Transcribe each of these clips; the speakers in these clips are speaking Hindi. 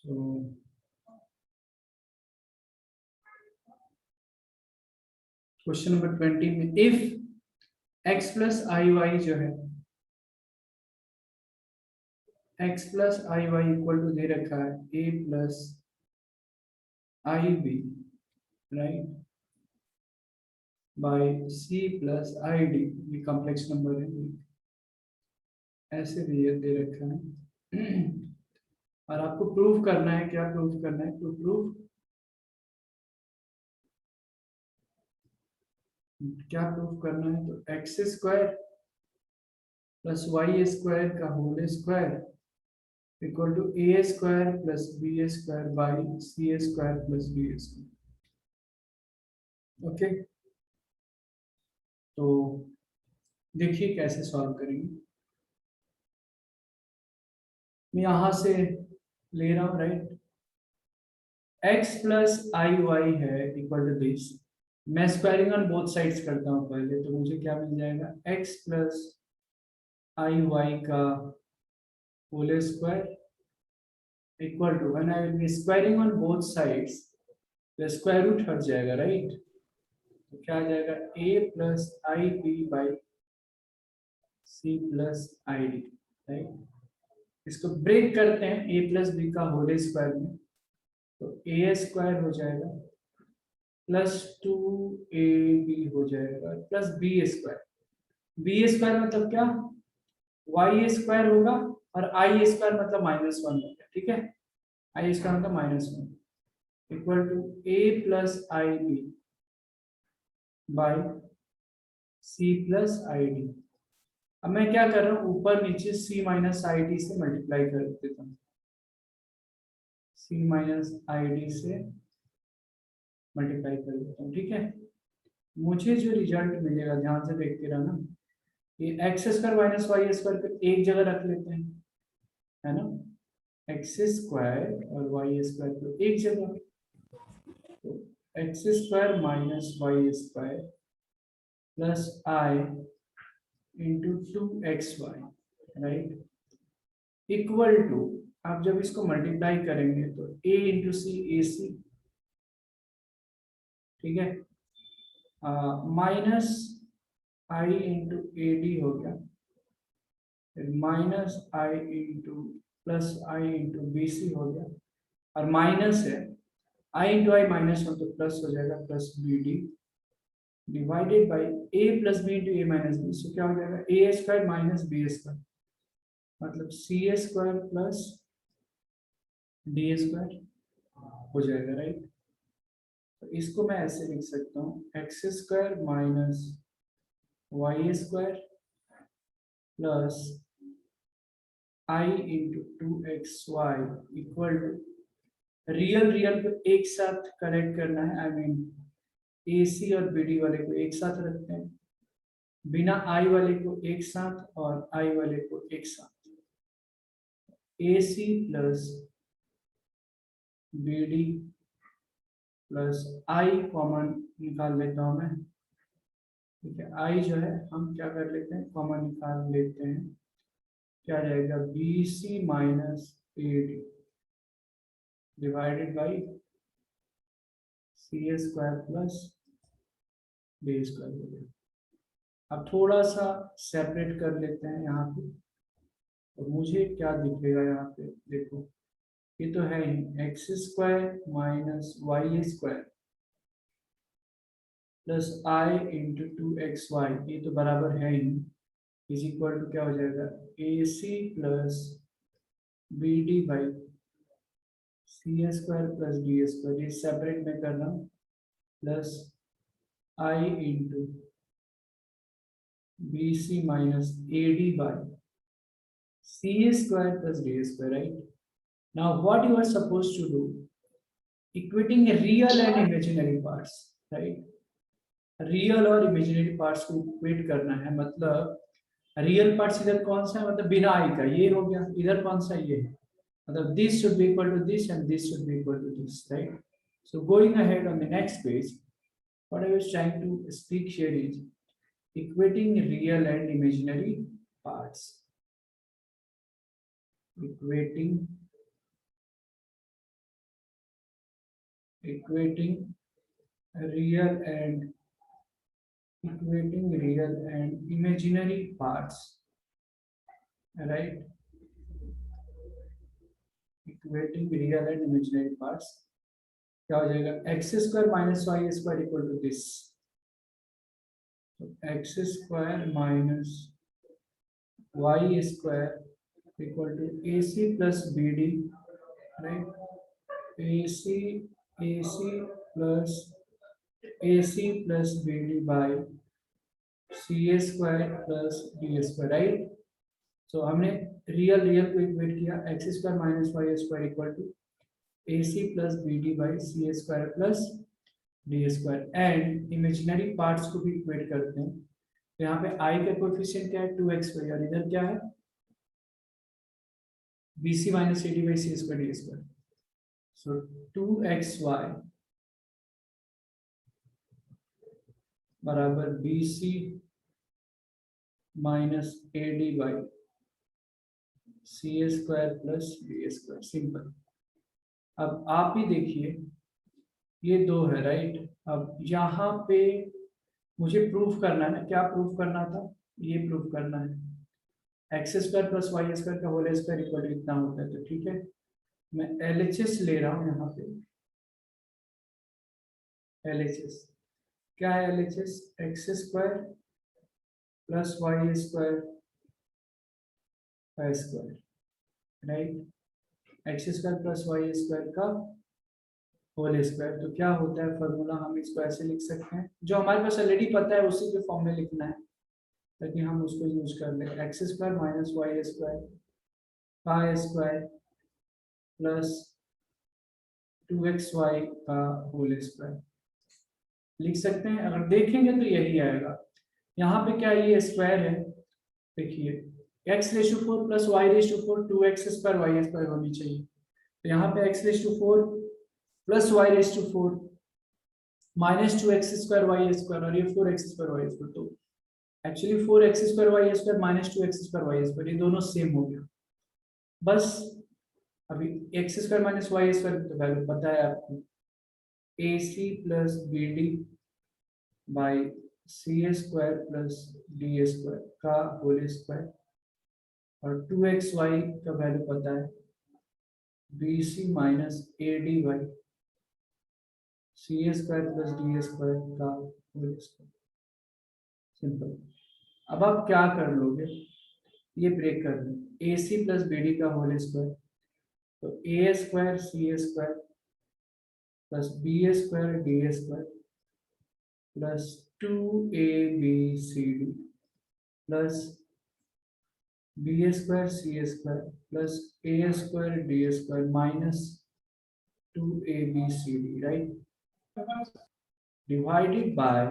सो क्वेश्चन नंबर 20 में if x plus I y जो है x plus I y equal to दे रखा है a plus I b right by c plus I d, ये कॉम्प्लेक्स नंबर है, ऐसे भी ये दे रखा है। और आपको प्रूव करना है, क्या प्रूव करना है, टू प्रूव क्या प्रूव करना है, तो x square plus y square का whole square equal to a square plus b square by c square plus b square. Okay, तो देखिए कैसे सॉल्व करेंगे। मैं यहां से ले रहा हूं राइट, एक्स प्लस आई वाई है इक्वल टू दिस, मैं स्क्वायरिंग ऑन बोथ साइड्स करता हूं पहले, तो मुझे क्या मिल जाएगा, एक्स प्लस आई वाई का whole square equal to, when I will be squaring on both sides तो स्क्वायर रूट हट जाएगा राइट, तो क्या आ जाएगा a plus I B by C plus I D right. इसको ब्रेक करते हैं a प्लस बी का होल स्क्वायर में, तो ए स्क्वायर हो जाएगा प्लस 2ab हो जाएगा प्लस बी स्क्वायर मतलब क्या, वाई स्क्वायर होगा, और आई स्क्वायर मतलब -1 होगा, ठीक है, आई स्क्वायर मतलब -1 equal to a plus I B by C plus I D. अब मैं क्या कर रहा हूँ, ऊपर नीचे c माइनस आई डी से मल्टीप्लाई कर देता हूँ, c माइनस आई डी से मल्टीप्लाई कर देता हूँ, ठीक है। मुझे जो रिजल्ट मिलेगा, ध्यान से देखते रहना, ये X square minus Y square को एक जगह रख लेते हैं, है ना, एक्स स्क्वायर और वाई स्क्वायर को एक जगह, तो x square minus Y square plus I into 2xy right equal to, आप जब इसको मल्टीप्लाई करेंगे तो a इंटू सी ए सी, ठीक है, minus I into A D हो गया, फिर माइनस आई इंटू प्लस आई इंटू बी सी हो गया, और माइनस है आई इंटू आई माइनस हो तो प्लस हो जाएगा plus b d divided by a plus b into a minus b, so क्या हो जाएगा a square minus b square मतलब c square plus d square हो जाएगा राइट। तो इसको मैं ऐसे लिख सकता हूँ, X square minus Y square plus I into 2xy equal to, real real को एक साथ कनेक्ट करना है, आई मीन ए सी और बी डी वाले को एक साथ रखते हैं, बिना आई वाले को एक साथ और आई वाले को एक साथ, a c plus b d plus i common निकाल लेता हूं मैं, ठीक है, आई जो है हम क्या कर लेते हैं, कॉमन निकाल लेते हैं, क्या जाएगा b c minus a d divided by c square plus d square हो गया। अब थोड़ा सा सेपरेट कर लेते हैं यहाँ पे, तो मुझे क्या दिखेगा यहाँ पे, देखो ये तो है ही x square minus Y square plus आई इंटू 2xy, ये तो बराबर है ही, इज इक्वल टू क्या हो जाएगा a c plus b d by c square plus d square, ये सेपरेट में कर रहा हूँ, plus I into b c minus a d by c square plus d square right. Now what you are suppose to do, equating real and imaginary parts right, real और इमेजिनरी पार्ट्स को इक्वेट करना है, मतलब रियल पार्ट्स इधर कौन सा है, मतलब बिना आई का ये हो गया, इधर कौन सा ये है, मतलब this should be equal to this and this should be equal to this, right? So going ahead on the next page, what I was trying to speak here is equating real and imaginary parts. Equating equating real and imaginary parts, right? Equating real and imaginary parts, क्या हो जाएगा? X square minus Y square equal to this, x square minus Y square equal to a c plus b d, right? A c plus b d by c a square plus d square, right? तो हमने रियल को इक्वेट किया, x square minus Y square equal to a c plus b d by c a square plus d square, and imaginary parts को भी इक्वेट करते हैं। तो यहाँ पे आई का कोएफिशिएंट क्या है? 2xy, और इधर क्या है? B c minus a d by c square d square. So 2xy बराबर b c minus a d by c a square plus d square, simple. अब आप ही देखिए, ये दो है, राइट? अब यहाँ पे मुझे प्रूफ करना है ना, क्या प्रूफ करना था? ये प्रूफ करना है x square plus y square का होल स्क्वायर इक्वल टू इतना होता है। तो ठीक है, मैं LHS ले रहा हूँ यहाँ पे। LHS क्या है? LHS x square plus y square का square, right? X square plus y square का होल स्क्वायर। तो क्या होता है फॉर्मूला? हम इसको ऐसे लिख सकते हैं, जो हमारे पास ऑलरेडी पता है उसी के फॉर्म में लिखना है, ताकि हम उसको यूज कर लें। X square minus Y square का स्क्वायर प्लस 2xy का होल स्क्वायर लिख सकते हैं। अगर देखेंगे तो यही आएगा। यहाँ पे क्या ये स्क्वायर है, देखिए x ratio 4 plus y ratio 4, 2x square y square होनी चाहिए। तो यहाँ पे x ratio 4 plus y ratio 4 minus 2x square y square, और ये 4x स्क्वायर वाई स्क्वायर। तो actually 4x square y square minus 2x square y square, ये दोनों सेम हो गया। बस अभी x square minus Y square तो वैल्यू पता है आपको, a c plus b d by c a square plus d square का होल स्क्वायर, और 2xy का वैल्यू पता है, b c minus a d by c a square plus d square का होल स्क्वायर, सिंपल। अब आप क्या कर लोगे? ये ब्रेक कर लो, a c plus b d का होल स्क्वायर, तो a square c a square plus b a square d a square plus 2abcd plus b a square c a square plus a square d a square minus 2abcd, right? Divided by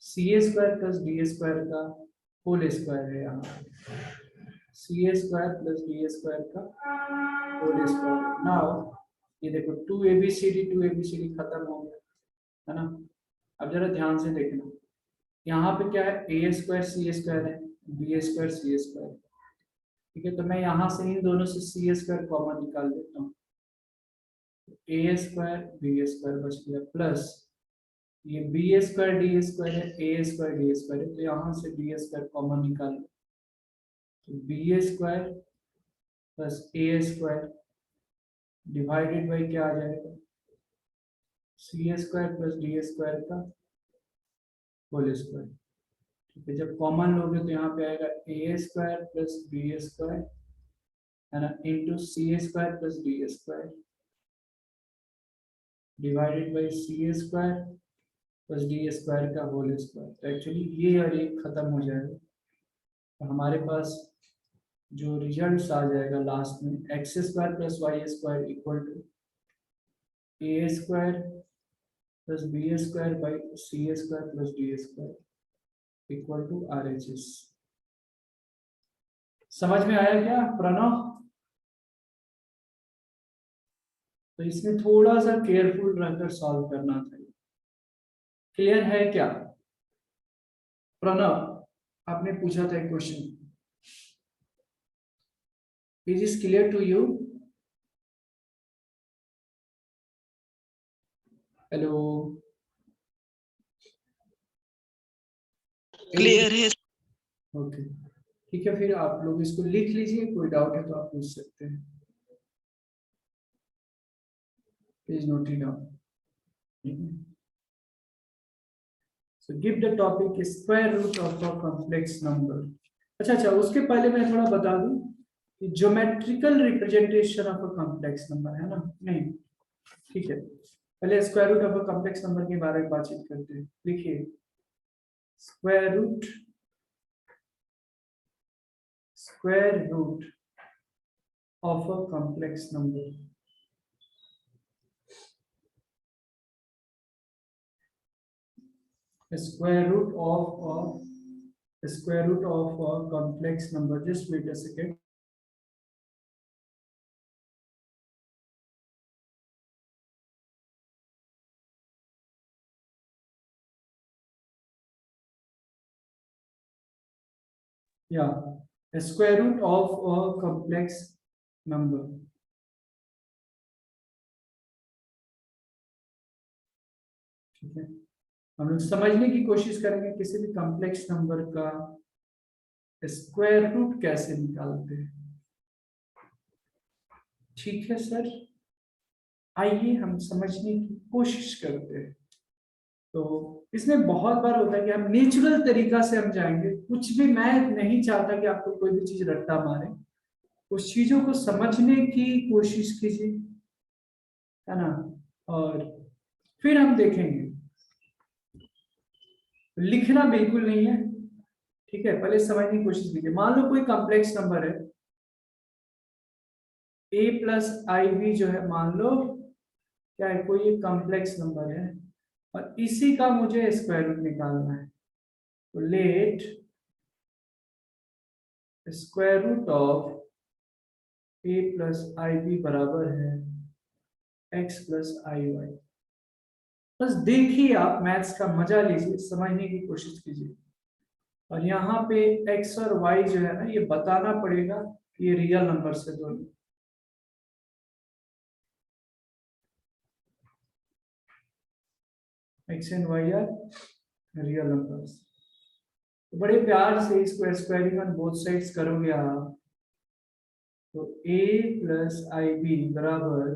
c a square plus d a square का होल स्क्वायर है, यहाँ c a square plus d a square का होल स्क्वायर। नाउ ये देखो 2abcd खत्म हो गया, है ना? अब जरा ध्यान से देखना, यहाँ पे क्या है? ए स्क्वायर सी स्क्वायर है, बी स्क्वायर सी स्क्वायर, ठीक है? तो मैं यहाँ से इन दोनों से सी स्क्वायर कॉमन निकाल देता हूँ, ए स्क्वायर बी स्क्वायर बच गया, प्लस ये बी स्क्वायर डी स्क्वायर है, ए स्क्वायर डी स्क्वायर है, तो यहाँ से डी स्क्वायर कॉमन निकाल लो, तो b square plus a square divided by क्या आ जाएगा? C square plus d square का होल स्क्वायर, ठीक है? जब कॉमन लोगे तो यहाँ पे आएगा a square plus b square, है ना, into c square plus d square divided by c square plus d square का होल स्क्वायर। तो एक्चुअली ये और ये खत्म हो जाएगा, तो हमारे पास जो रिजल्ट आ जाएगा लास्ट में, x square plus y square equal to a square plus b square by c square plus d square equal to RHS। समझ में आया क्या प्रणव? तो इसमें थोड़ा सा केयरफुल रहकर सॉल्व करना चाहिए। क्लियर है क्या प्रणव? आपने पूछा था एक question, is is clear to you? Hello, clear है। ओके, ठीक है, फिर आप लोग इसको लिख लीजिए, कोई डाउट है तो आप पूछ सकते हैं। Please note it down. So give the topic square root of a complex number. अच्छा अच्छा, उसके पहले मैं थोड़ा बता दूं कि geometrical representation of a complex number है ना, नहीं, ठीक है, पहले square root of a complex number के बारे में बातचीत करते हैं। लिखिए, square root of a complex number. Square root of a complex number. Just wait a second. Yeah, a square root of a complex number. ठीक है, हम लोग समझने की कोशिश करेंगे किसी भी कॉम्प्लेक्स नंबर का स्क्वायर रूट कैसे निकालते हैं। ठीक है सर, आइए हम समझने की कोशिश करते हैं। तो इसमें बहुत बार होता है कि हम नेचुरल तरीका से हम जाएंगे, कुछ भी, मैं नहीं चाहता कि आपको कोई भी चीज रट्टा मारे, उस चीजों को समझने की कोशिश कीजिए, है ना, और फिर हम देखेंगे। लिखना बिल्कुल नहीं है, ठीक है, पहले समझने की कोशिश कीजिए। मान लो कोई कॉम्प्लेक्स नंबर है, a प्लस आई बी जो है, मान लो क्या है, कोई एक कॉम्प्लेक्स नंबर है और इसी का मुझे स्क्वायर रूट निकालना है। तो let square root of a plus I b बराबर है x प्लस आई वाई। बस देखिए, आप मैथ्स का मजा लीजिए, समझने की कोशिश कीजिए, और यहाँ पे x और y जो है ना, ये बताना पड़ेगा कि ये रियल नंबर से दोनों। x and y are real numbers. तो बड़े प्यार से इसको स्क्वायरिंग ऑन बोथ साइड्स करोगे आप, तो a प्लस आई बी बराबर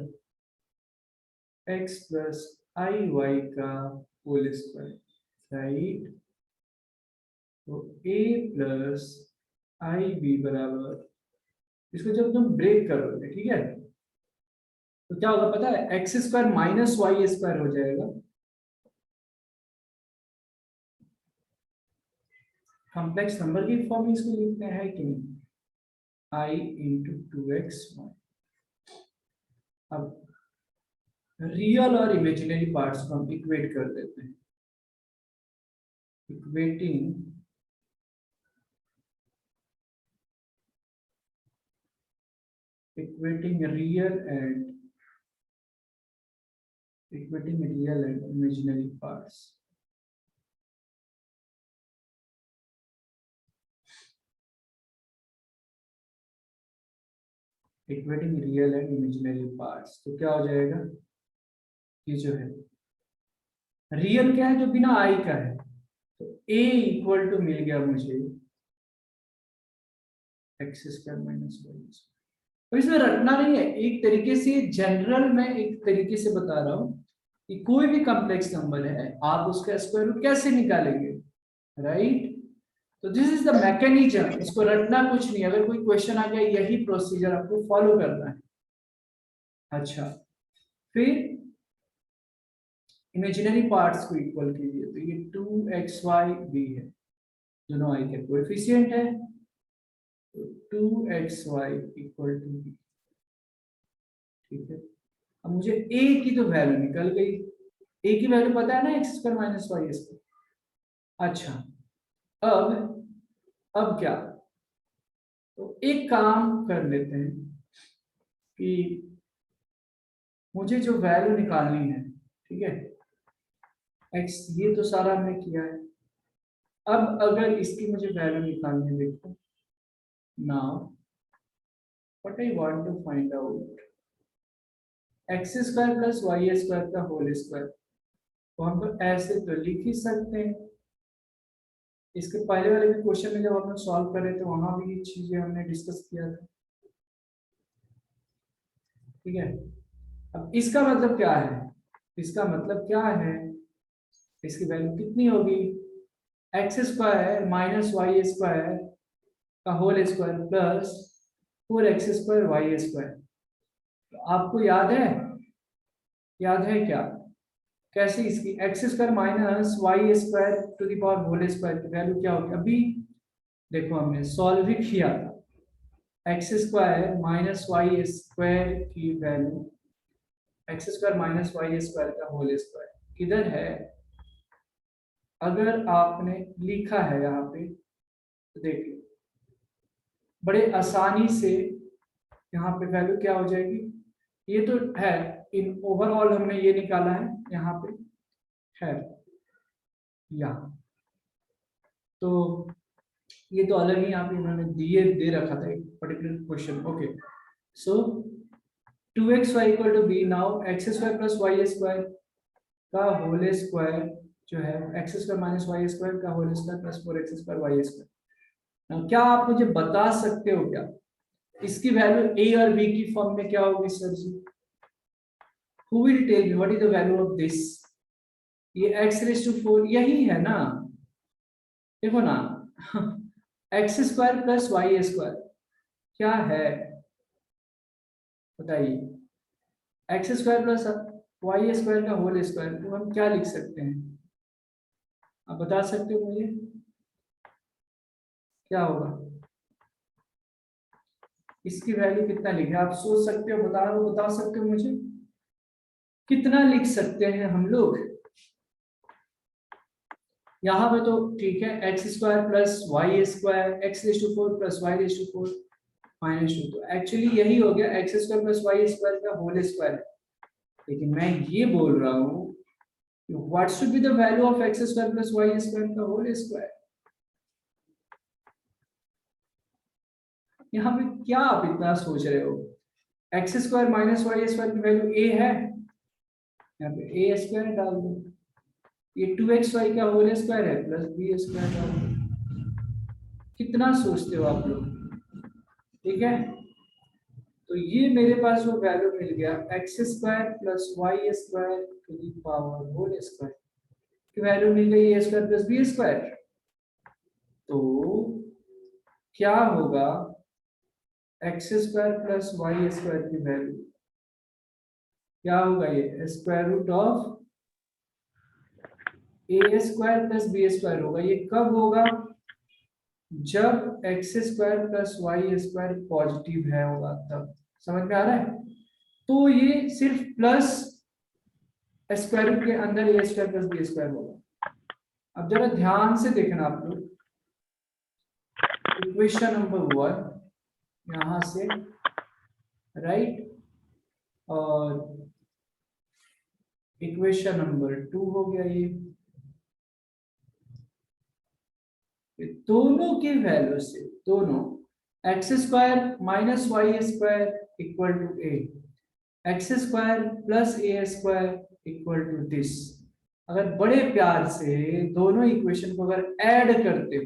x प्लस आई वाई का होल स्क्वायर, राइट। तो a प्लस आई बी बराबर, इसको जब तुम ब्रेक करोगे, ठीक है, तो क्या होगा पता है, x square minus Y square हो जाएगा। कॉम्प्लेक्स नंबर की फॉर्म में इसको लिखते हैं कि नहीं, आई इंटू टू एक्स वाई। अब रियल और इमेजिनरी पार्ट्स को हम इक्वेट कर देते हैं, equating equating real and imaginary parts. Equating real and imaginary parts, तो क्या हो जाएगा, ये जो है रियल क्या है, जो बिना आई का है, तो a इक्वल टू मिल गया मुझे एक्स स्क्वायर माइनस वाई। तो इसमें रटना नहीं है, एक तरीके से जनरल मैं एक तरीके से बता रहा हूं कि कोई भी कॉम्प्लेक्स नंबर है, आप उसका स्क्वायर रूट कैसे निकालेंगे, राइट। तो दिस इज द मैकेनिज्म, इसको रटना कुछ नहीं, अगर कोई क्वेश्चन आ गया यही प्रोसीजर आपको फॉलो करना है। अच्छा, फिर इमेजिनरी पार्ट्स को इक्वल कीजिए, तो ये 2xy है, दोनों आई के कोएफिशिएंट है, तो 2xy इक्वल टू b, ठीक है। अब मुझे a की तो वैल्यू निकल गई, a की वैल्यू पता है ना, x square minus Y square. अच्छा, अब क्या, तो एक काम कर लेते हैं कि मुझे जो वैल्यू निकालनी है, ठीक है, x, ये तो सारा हमने किया है। अब अगर इसकी मुझे वैल्यू निकालनी है, देखो now what I want to find out, x square plus y square का होल स्क्वायर, तो हम तो ऐसे तो लिख ही सकते हैं। इसके पहले वाले भी क्वेश्चन में जब हमने सॉल्व करे थे वहां भी ये चीजें हमने डिस्कस किया था। ठीक है, अब इसका मतलब क्या है, इसका मतलब क्या है, इसकी वैल्यू कितनी होगी, x square minus Y square का whole square plus 4x square y square. तो आपको याद है, याद है क्या, कैसे इसकी x square minus Y square to the power whole square की वैल्यू क्या होगी। अभी देखो हमने सॉल्व भी किया था, x square minus Y square की value, x square minus Y square का होल स्क्वायर किधर है, अगर आपने लिखा है यहाँ पे तो देख लो, बड़े आसानी से यहाँ पे वैल्यू क्या हो जाएगी, ये तो है इन ओवरऑल हमने ये निकाला है यहाँ पे है यहाँ, तो ये तो अलग ही यहाँ पे इन्होंने दे रखा था एक particular question. Okay, so 2xy equal to b, now x square plus y square का होल स्क्वायर जो है x square minus Y square का whole square plus 4x square y square. क्या आप मुझे बता सकते हो क्या इसकी वैल्यू a और b की फॉर्म में क्या होगी sir ji, who will tell me what is the value of this, ये x रेज टू 4 यही है ना, देखो ना x square plus y square क्या है बताइए, x square plus y square का होल स्क्वायर, तो हम क्या लिख सकते हैं, आप बता सकते हो मुझे क्या होगा, इसकी वैल्यू कितना लिखे, आप सोच सकते हो, बता सकते हो मुझे कितना लिख सकते हैं हम लोग। यहाँ पे तो ठीक है, x square plus y square, x raise to 4 plus y raise to 4 minus 2, तो एक्चुअली यही हो गया x square plus y square का होल स्क्वायर है। लेकिन मैं ये बोल रहा हूँ what should be the value of x square plus y square का होल स्क्वायर। यहाँ पे क्या आप इतना सोच रहे हो, x square minus Y square की वैल्यू ए है, यहाँ पे ए स्क्वायर डाल दो, ये 2xy का होल स्क्वायर है प्लस बी स्क्वायर डाल दो, कितना सोचते हो आप लोग। ठीक है, तो ये मेरे पास वो वैल्यू मिल गया x square plus y square to the power whole square की वैल्यू मिल गई a square plus b square. तो क्या होगा x square plus y square की वैल्यू क्या होगा, ये square root of a square plus b square होगा। ये कब होगा, जब x square plus y square positive है होगा तब, समझ में आ रहा है। तो ये सिर्फ प्लस स्क्वायर रूट के अंदर ए स्क्वायर प्लस बी स्क्वायर होगा। अब जरा ध्यान से देखना आप लोग, इक्वेशन नंबर 1 यहां से राइट, और इक्वेशन नंबर 2 हो गया ये दोनों की वैल्यू से, दोनों x square minus Y square equal to a, x square plus a square equal to this. अगर बड़े प्यार से दोनों इक्वेशन को अगर ऐड करते हो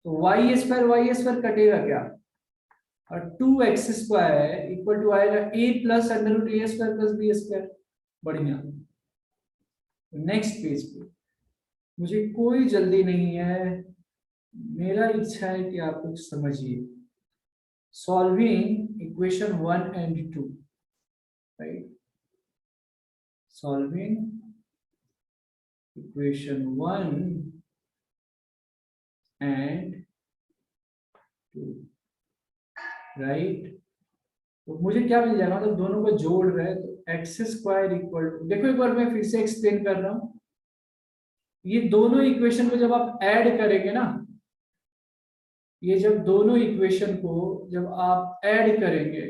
तो वाई स्क्वायर कटेगा क्या, और 2x स्क्वायर इक्वल टू आएगा a plus under root a square plus b square. बढ़िया, नेक्स्ट पेज पे, मुझे कोई जल्दी नहीं है, मेरा इच्छा है कि आप लोग समझिए, solving equation 1 and 2, right, solving equation 1 and 2, right. तो मुझे क्या मिल जाएगा, मतलब दोनों को जोड़ रहे हैं तो एक्स स्क्वायर इक्वल टू, देखो एक बार मैं फिर से एक्सप्लेन कर रहा हूं, ये दोनों इक्वेशन को जब आप ऐड करेंगे ना, ये जब दोनों इक्वेशन को जब आप ऐड करेंगे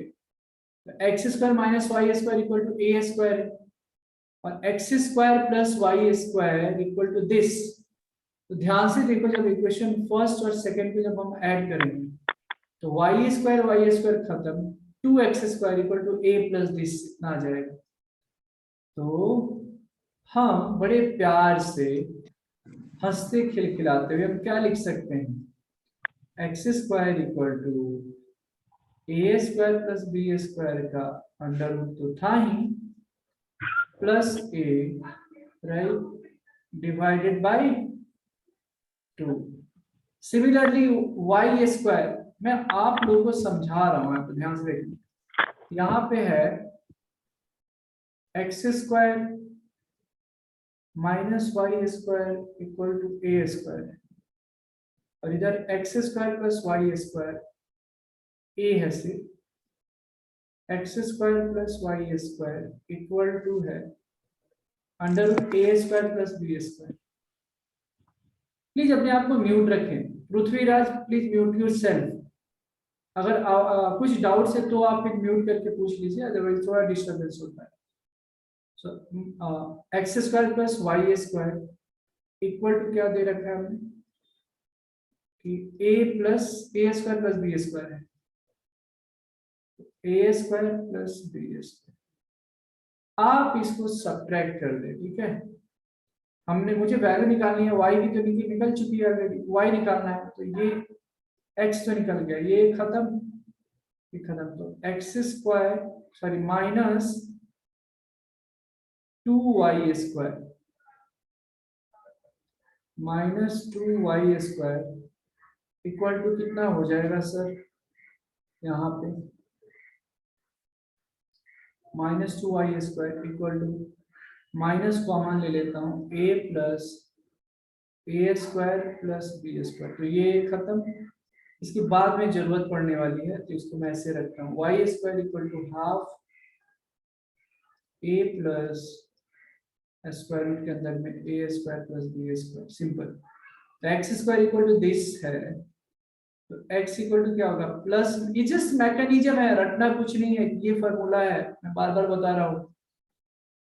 तो x square minus Y square equal to a square और x square plus y square equal to this. तो ध्यान से देखो, जब इक्वेशन फर्स्ट और सेकंड को जब हम ऐड करेंगे तो वाई स्क्वायर खत्म, 2x square equal to a plus this इतना आ जाएगा। तो हम बड़े प्यार से हंसते खिलखिलाते हुए हम क्या लिख सकते हैं, x square equal to a square plus b square का अंडर रूट तो था ही, plus a, right, divided by 2। Similarly y square, मैं आप लोगों को समझा रहा हूं, आपको ध्यान से देखिए, यहाँ पे है x square minus Y square equal to a square, और इधर x square plus y square, a है सिर्फ, x square plus y square equal to है under root a square plus b square. Please अपने आप को म्यूट रखें, Prithviraj please mute yourself. अगर कुछ डाउट्स है तो आप एक म्यूट करके पूछ लीजिए, अदरवाइज थोड़ा डिस्टर्बेंस होता है। So x square plus y square equal to क्या दे रखा है हमने कि a plus a square plus b square है, a square plus b square. आप इसको सब्ट्रैक्ट कर दे, ठीक है। हमने, मुझे वैल्यू निकालनी है, वाई की तो निकल चुकी है ऑलरेडी, वाई निकालना है, तो ये एक्स तो निकल गया, ये खत्म, ये खत्म, तो x square sorry minus 2y square minus 2y square equal to कितना हो जाएगा सर, यहाँ पे minus 2y square equal to, minus common ले लेता हूँ, a plus a square plus b square, तो ये खत्म। इसकी बाद में जरूरत पड़ने वाली है, तो इसको मैं ऐसे रखता हूँ, y square equal to half a plus square root के अंदर में a square plus b square, simple. तो x square equal to this है, तो एक्स इक्वल टू क्या होगा, प्लस, ये जस्ट मैकेनिज्म है, रटना कुछ नहीं है, ये फॉर्मूला है, मैं बार बार बता रहा हूँ।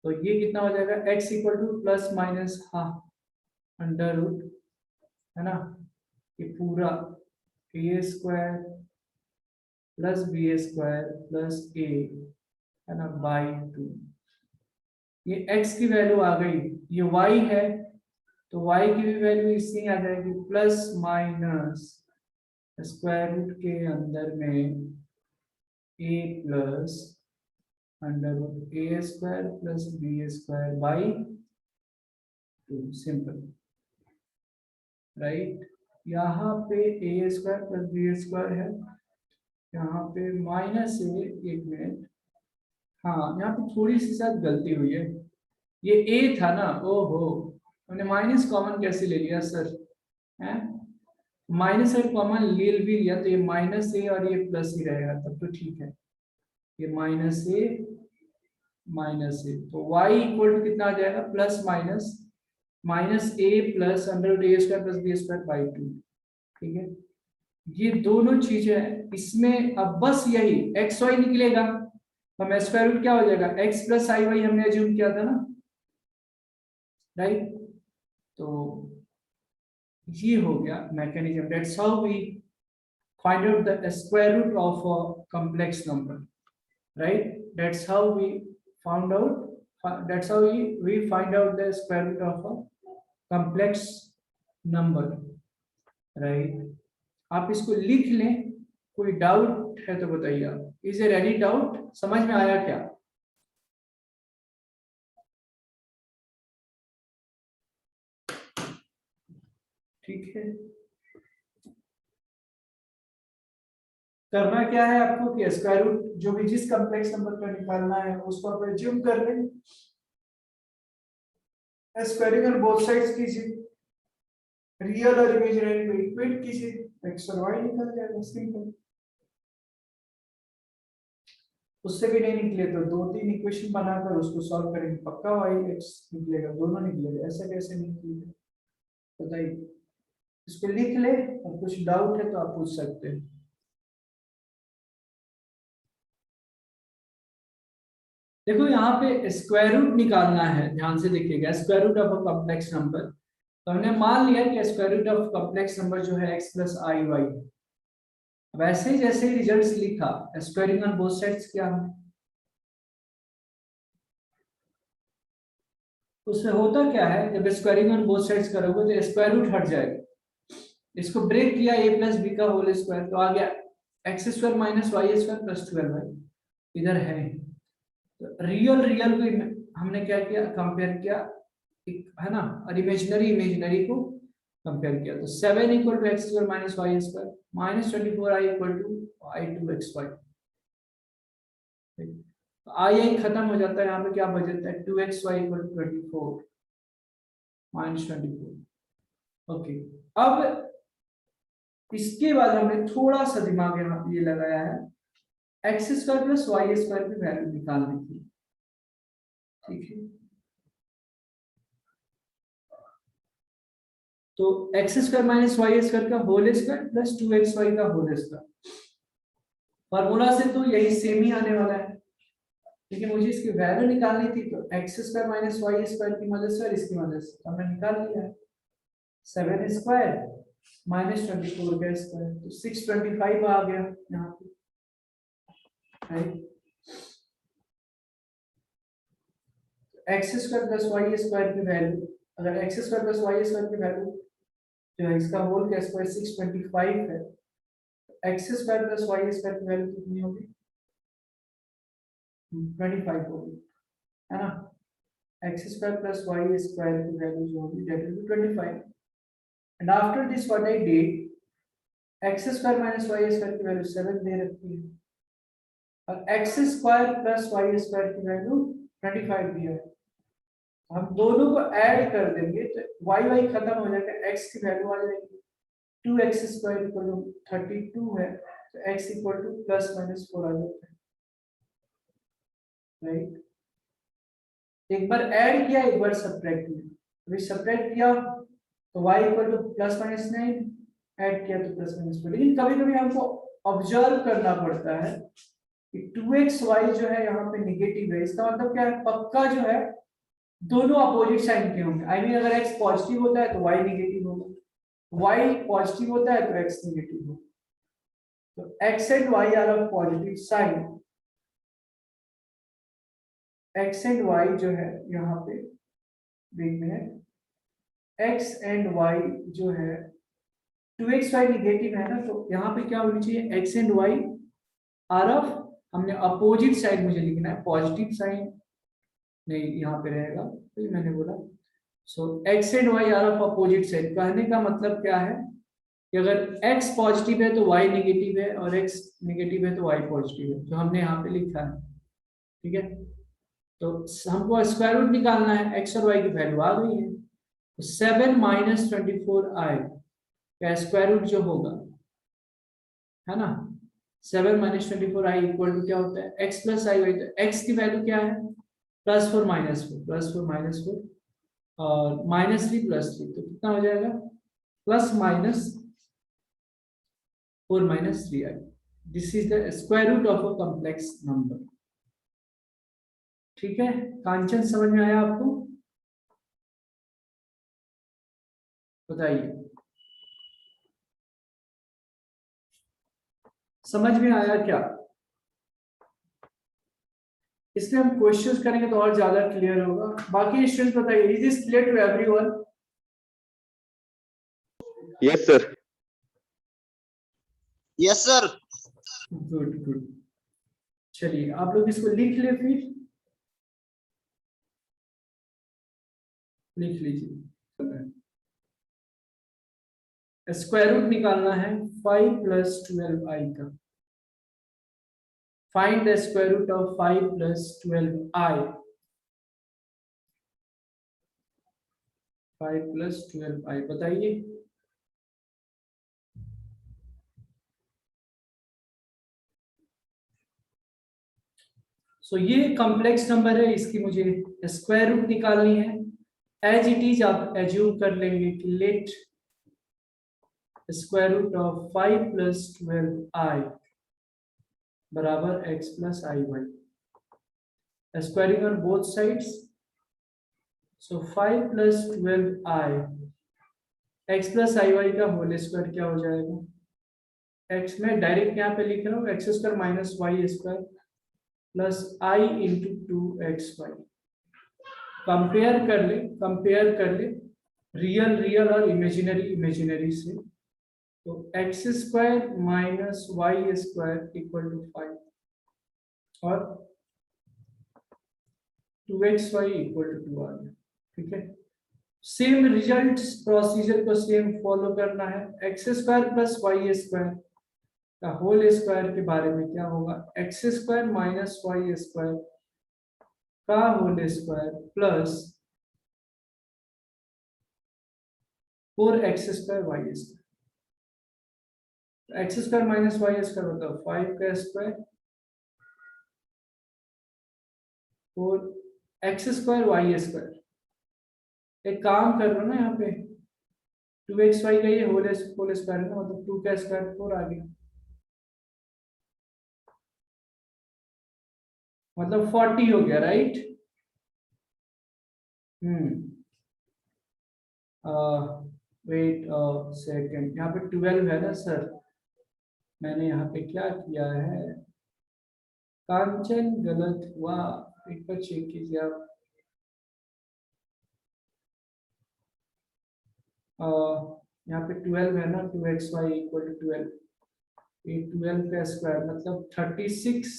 तो ये कितना हो जाएगा, x equal to plus minus half under root, है ना, ये पूरा a square plus b square plus a, है ना, बाई 2। ये x की वैल्यू आ गई, ये y है, तो y की भी वैल्यू इससे ही आ जाएगी, प्लस माइनस स्क्वायर रूट के अंदर में a plus under root a square plus b square by 2, simple, right. यहाँ पे a square plus b square है, यहाँ पे माइनस ए, एक मिनट, हाँ यहाँ पे थोड़ी सी शायद गलती हुई है, ये a था ना, ओहो, हमने माइनस कॉमन कैसे ले लिया सर, है माइनस अगर कॉमन ले भी लिया तो ये माइनस ए और ये प्लस ही रहेगा, तब तो ठीक है, ये माइनस ए, तो y इक्वल टू कितना आ जाएगा, plus minus minus a plus under root a square plus b square by 2, ठीक है। ये दोनों चीजें इसमें, अब बस यही एक्स वाई निकलेगा, हम स्क्वायर रूट क्या हो जाएगा, एक्स प्लस आई वाई हमने अज्यूम किया था ना, राइट। तो ये हो गया mechanism, that's how we find out the square root of a complex number, right, that's how we found out, that's how we find out the square root of a complex number, right। आप इसको लिख लें, कोई डाउट है तो बताइए आप, इज देयर एनी डाउट, समझ में आया क्या? ठीक है, करना क्या है आपको कि स्क्वायर रूट जो भी जिस कॉम्प्लेक्स नंबर का निकालना है उसको आप एज्यूम कर लें, स्क्वायरिंग ऑन बोथ साइड्स कीजिए, रियल और इमेजिनरी को इक्वेट कीजिए, एक्स और वाई निकल जाएगा, सिंपल। उससे भी नहीं निकले तो दो तीन इक्वेशन बनाकर उसको सॉल्व करेंगे, पक्का वाई एक्स निकलेगा, दोनों निकलेगा, ऐसा कैसे निकलेगा बताइए। इसको लिख ले, और कुछ डाउट है तो आप पूछ सकते हैं। देखो यहाँ पे स्क्वायर रूट निकालना है, ध्यान से देखिएगा, square root of a complex number, तो हमने मान लिया कि square root of complex number जो है x प्लस आई वाई। वैसे ही जैसे रिजल्ट्स लिखा, स्क्वायरिंग ऑन बोथ साइड्स क्या है, उसमें होता क्या है, जब स्क्वायरिंग ऑन बोथ साइड्स करोगे तो स्क्वायर रूट हट जाएगा। इसको ब्रेक किया a प्लस बी का होल स्क्वायर, तो आ गया x square minus Y square plus 12y इधर है। तो रियल रियल को हमने क्या किया, कंपेयर किया, एक है ना, और इमेजिनरी इमेजिनरी को कंपेयर किया। तो 7 equal to x square minus Y square minus 24i equal to i two x y. तो आई खत्म हो जाता है, यहाँ पे क्या बचता है 2xy equal to 24 minus 24। Okay, अब इसके बाद हमने थोड़ा सा दिमाग यहाँ पे ये लगाया है, x square plus y square की वैल्यू निकालने की। ठीक है, तो x square minus Y square का होल स्क्वायर प्लस 2xy का होल स्क्वायर, फॉर्मूला से तो यही सेम ही आने वाला है, लेकिन मुझे इसकी वैल्यू निकालनी थी। तो x square minus Y square की मदद से और इसकी मदद से हमने निकाल लिया है। 7 स्क्वायर माइनस 24 का स्क्वायर, तो 625 आ गया यहाँ पे, right. X square plus y square की वैल्यू, अगर x square plus y square की वैल्यू जो है इसका होल का स्क्वायर 625 है, x square plus y square की वैल्यू कितनी होगी, 25 होगी, है ना। X square plus y square की वैल्यू जो होगी that will be 25, and after this what I did, x square minus Y square की वैल्यू 7 दे रखी है, और x square plus y square की वैल्यू 25 दिया है। हम दोनों को ऐड कर देंगे तो वाई वाई खत्म हो जाएगा, एक्स की वैल्यू आ जाएगी 2x स्क्वायर इक्वल टू 32 है, तो x equal to plus minus 4 आ जाता है, राइट। एक बार ऐड किया, एक बार सब्ट्रैक्ट किया, अभी सब्ट्रैक्ट किया तो y equal to plus minus 9, add किया तो प्लस माइनस 4। लेकिन कभी कभी हमको ऑब्जर्व करना पड़ता है कि 2xy जो है यहाँ पे निगेटिव है, इसका मतलब क्या है, पक्का जो है दोनों अपोजिट साइन के होंगे। आई मीन अगर x पॉजिटिव होता है तो y नेगेटिव होगा, y पॉजिटिव होता है तो x नेगेटिव होगा। तो x and y are of positive sign, x and y जो है यहाँ पे देख में है, x एंड y जो है 2xy नेगेटिव है ना, तो यहाँ पे क्या होनी चाहिए, x and y are of, हमने अपोजिट साइड मुझे लिखना है, पॉजिटिव साइन नहीं यहाँ पे रहेगा, तो मैंने बोला so x and y are of opposite side. कहने का मतलब क्या है कि अगर x पॉजिटिव है तो y नेगेटिव है, और x नेगेटिव है तो y पॉजिटिव है, जो हमने यहाँ पे लिखा है। ठीक है, तो हमको स्क्वायर रूट निकालना है, x और y की वैल्यू आ गई है, तो 7 माइनस 24i का स्क्वायर रूट जो होगा, है ना, 7 माइनस 24i इक्वल टू क्या होता है, x प्लस आई वाई। तो x की वैल्यू क्या है, +4 -4, +4 -4 और -3 +3, तो कितना हो जाएगा, plus minus 4 - 3i। This is the square root of a complex number. ठीक है, कांचन समझ में आया आपको, बताइए, समझ में आया क्या। इसलिए हम क्वेश्चंस करेंगे तो और ज्यादा क्लियर होगा। बाकी स्टूडेंट बताइए, is this clear to everyone. Yes sir. Yes sir. Good good, चलिए आप लोग इसको लिख ले, फिर लिख लीजिए। स्क्वायर रूट निकालना है 5 + 12i का। Find the square root of 5 + 12i। 5 + 12i बताइए। सो ये कॉम्प्लेक्स नंबर है, इसकी मुझे स्क्वायर रूट निकालनी है। एज इट इज आप एज्यूम कर लेंगे कि late square root of 5 + 12i बराबर x + iy। Squaring on both sides, so 5 + 12i x + iy का होल स्क्वायर क्या हो जाएगा, x में डायरेक्ट यहाँ पे लिख रहा हूँ, x² - y² + i × 2xy। Compare कर ले रियल रियल और इमेजिनरी इमेजिनरी से। तो x square minus Y square equal to 5 और 2xy इक्वल टू 2 आ गया। ठीक है, सेम रिजल्ट प्रोसीजर को सेम फॉलो करना है। X square plus y square का होल स्क्वायर के बारे में क्या होगा, x square minus Y square का whole square plus 4x square y square. X square minus Y square होता है 5 का square, 4x square y square. एक काम कर लो ना, यहाँ पे 2xy का ये होल स्क्वायर है ना, मतलब 2 का स्क्वायर 4 आ गया, मतलब 40 हो गया, राइट। वेट सेकंड, यहाँ पे 12 है ना सर, मैंने यहाँ पे क्या किया है, कांचन गलत हुआ, एक बार चेक कीजिए आप। यहाँ पे 12 है ना, 2xy इक्वल टू 12, ये 12 का स्क्वायर मतलब 36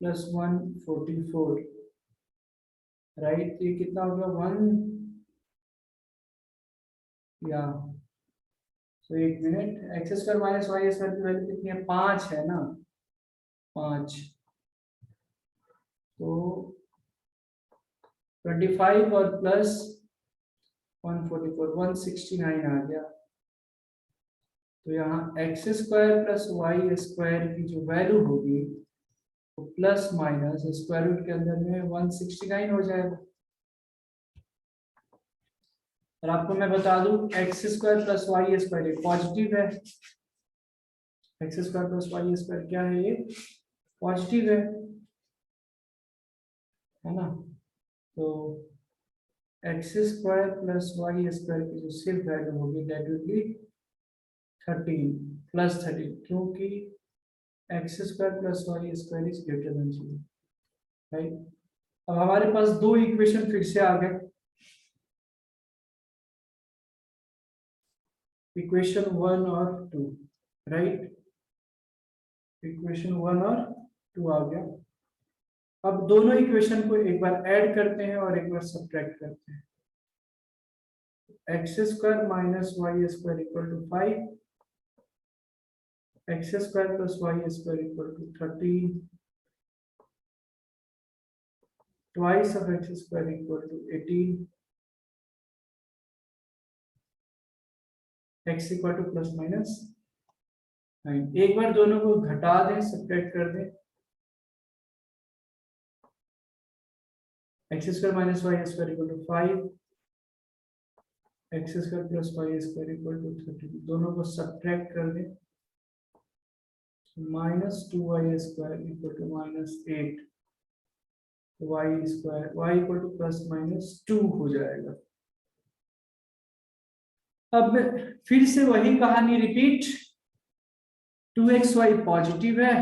प्लस 144, राइट। ये कितना हो गया 1 या, तो एक minute, x square minus Y square की वैल्यू कितनी है, 5 है ना, 5, तो 25 और प्लस 144 169 आ गया। तो यहाँ x square plus y square की जो वैल्यू होगी वो प्लस माइनस स्क्वायर रूट के अंदर में 169 हो जाएगा। और आपको मैं बता दूं x square plus y square positive है, x square plus y square क्या है, ये पॉजिटिव है ना। तो x square plus y square की जो सिर्फ वैल्यू होगी दैट विल बी 13 प्लस 13, क्योंकि x square plus y square is greater than 0, right. अब हमारे पास दो इक्वेशन फिर से आ गए, इक्वेशन 1 और 2, राइट, इक्वेशन 1 और 2 आ गया। अब दोनों इक्वेशन को एक बार ऐड करते हैं और एक बार सब्ट्रैक्ट करते हैं। X square minus Y square equal to 5, x square plus y square equal to 13, twice of x square equal to 18, x equal to plus minus 9। एक बार दोनों को घटा दें, सब्ट्रैक्ट कर दें, x square minus Y square equal to 5, x square plus y square equal to 13, दोनों को सब्ट्रैक्ट कर दें, minus 2y square equal to minus 8, y square y equal to plus minus 2 हो जाएगा। अब फिर से वही कहानी रिपीट, 2xy पॉजिटिव है,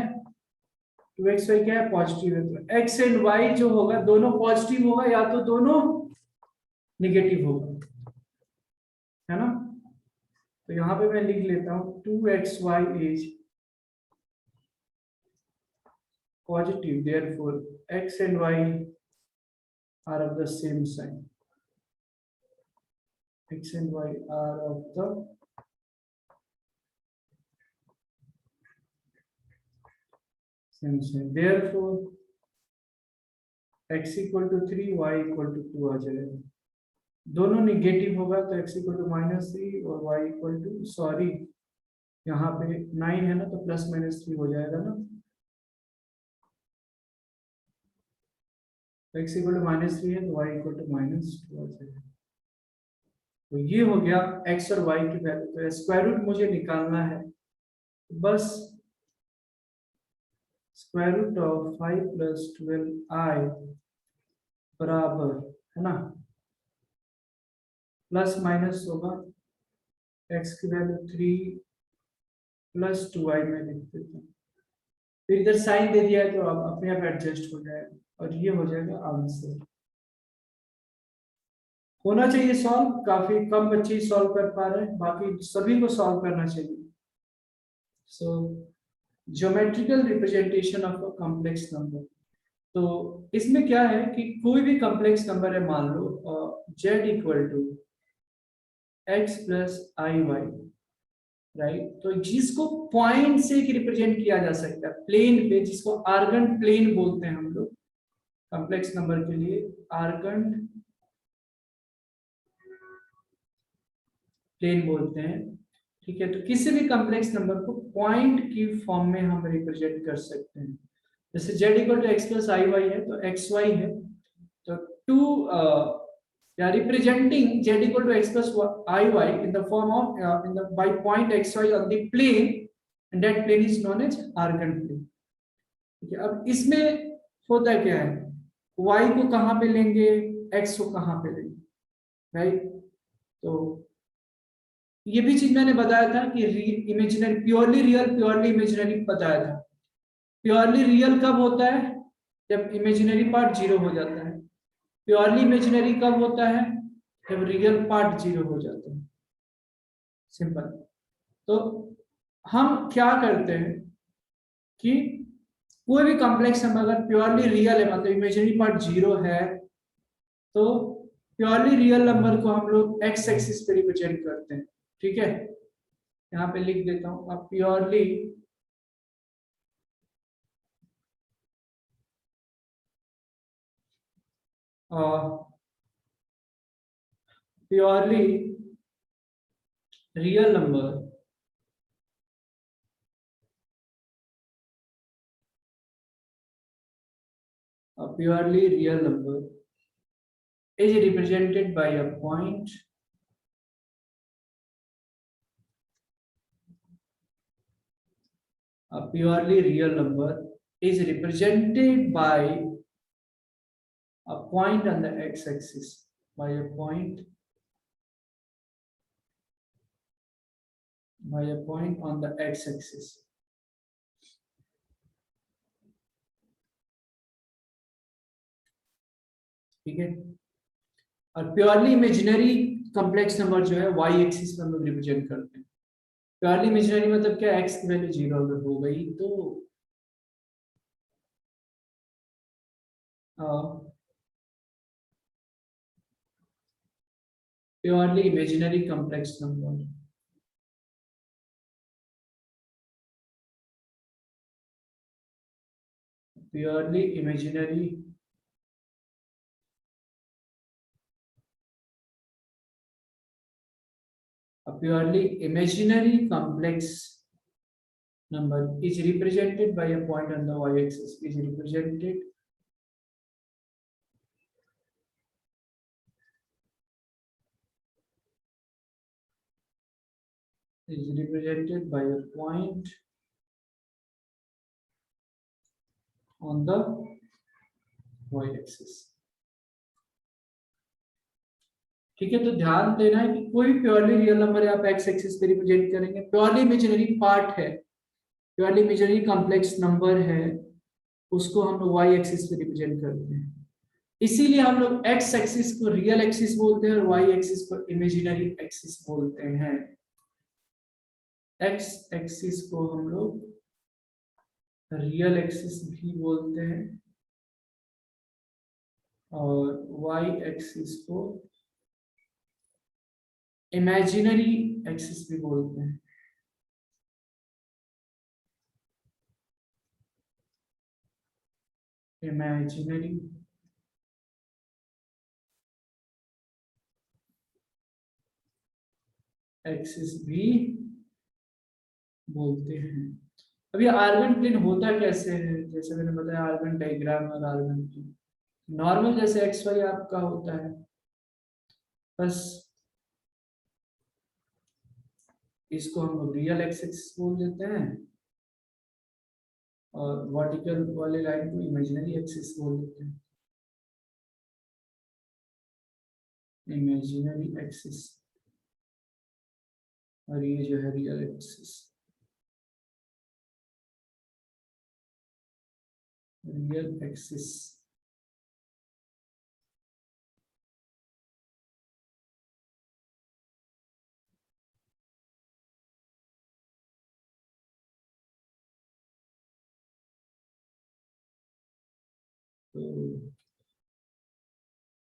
2xy क्या है, पॉजिटिव है, तो x एंड y जो होगा दोनों पॉजिटिव होगा या तो दोनों निगेटिव होगा, है ना। तो यहाँ पे मैं लिख लेता हूँ 2xy is positive, therefore x and y are of the same sign, x and y are of the same sign, therefore x equal to 3, y equal to 2 आ जाएगा। दोनों निगेटिव होगा तो x इक्वल टू -3 और y इक्वल टू, सॉरी यहाँ पे 9 है ना, तो प्लस माइनस 3 हो जाएगा ना, x इक्वल टू -3 है तो y इक्वल टू -2 आ जाएगा। तो ये हो गया x और y की वैल्यू, तो स्क्वायर रूट मुझे निकालना है, बस square root of 5 plus 12i बराबर, है ना, प्लस माइनस होगा, x की वैल्यू 3 प्लस 2y में लिख देता हूँ, फिर इधर साइन दे दिया है तो अब अपने आप एडजस्ट हो जाएगा और ये हो जाएगा आंसर। होना चाहिए सॉल्व, काफी कम बच्चे सॉल्व कर पा रहे हैं, बाकी सभी को सॉल्व करना चाहिए। So geometrical representation of a complex number. तो इसमें क्या है कि कोई भी कॉम्प्लेक्स नंबर है, मान लो z equal to x plus I y, right. तो जिसको पॉइंट से रिप्रेजेंट किया जा सकता है प्लेन पे, जिसको आर्गन प्लेन बोलते हैं हम लोग कॉम्प्लेक्स नंबर के लिए, आर्गन प्लेन बोलते हैं। ठीक है, तो किसी भी कॉम्प्लेक्स नंबर को पॉइंट की फॉर्म में हम रिप्रेजेंट कर सकते हैं। जैसे z equal to x plus I Y है तो एक्स वाई है, तो टू या representing z equal to x plus I y in the form of in the by point x y on the plane, and that plane is known as Argand plane. ठीक है, अब इसमें होता क्या है, y को कहाँ पे लेंगे, x को कहाँ पे लेंगे, राइट। तो ये भी चीज मैंने बताया था कि imaginary purely real purely imaginary बताया था। प्योरली रियल कब होता है, जब इमेजिनरी पार्ट जीरो हो जाता है। प्योरली इमेजिनरी कब होता है, जब रियल पार्ट जीरो हो जाता है। सिंपल। तो हम क्या करते हैं कि कोई भी कॉम्प्लेक्स नंबर अगर प्योरली रियल है, मतलब इमेजिनरी पार्ट जीरो है, तो प्योरली रियल नंबर को हम लोग एक्स एक्सिस पे रिप्रेजेंट करते हैं। ठीक है, यहाँ पे लिख देता हूँ, अब purely purely real number purely real number is represented by a point a purely real number is represented by a point on the x-axis, by a point on the x-axis. ठीक है, और प्योरली इमेजिनरी कॉम्प्लेक्स नंबर जो है वाई एक्सिस पर हम लोग रिप्रेजेंट करते हैं। प्योरली इमेजिनरी मतलब क्या, एक्स की वैल्यू जीरो अगर हो गई तो purely imaginary complex number purely imaginary a purely imaginary complex number is represented by a point on the y-axis, is represented by a point on the y-axis. ठीक है, तो ध्यान देना है कि कोई प्योरली रियल नंबर आप एक्स एक्सिस पे रिप्रेजेंट करेंगे, प्योरली इमेजिनरी पार्ट है, प्योरली इमेजिनरी कॉम्प्लेक्स नंबर है, उसको हम लोग वाई एक्सिस पे रिप्रेजेंट करते हैं। इसीलिए हम लोग एक्स एक्सिस को रियल एक्सिस बोलते हैं और वाई एक्सिस को इमेजिनरी एक्सिस बोलते हैं। एक्स एक्सिस को हम लोग रियल एक्सिस भी बोलते हैं और वाई एक्सिस को इमेजिनरी एक्सिस भी बोलते हैं। इमेजिनरी एक्सिस भी बोलते हैं। अब ये आर्गन प्लेन होता कैसे है, जैसे मैंने बताया आर्गन डायग्राम और आर्गन प्लेन नॉर्मल जैसे एक्स वाई आपका होता है, बस इसको हम रियल एक्सिस बोल देते हैं और वर्टिकल वाले लाइन को इमेजिनरी एक्सिस बोल देते हैं। इमेजिनरी एक्सिस और ये जो है रियल एक्सिस, रियल एक्सिस। तो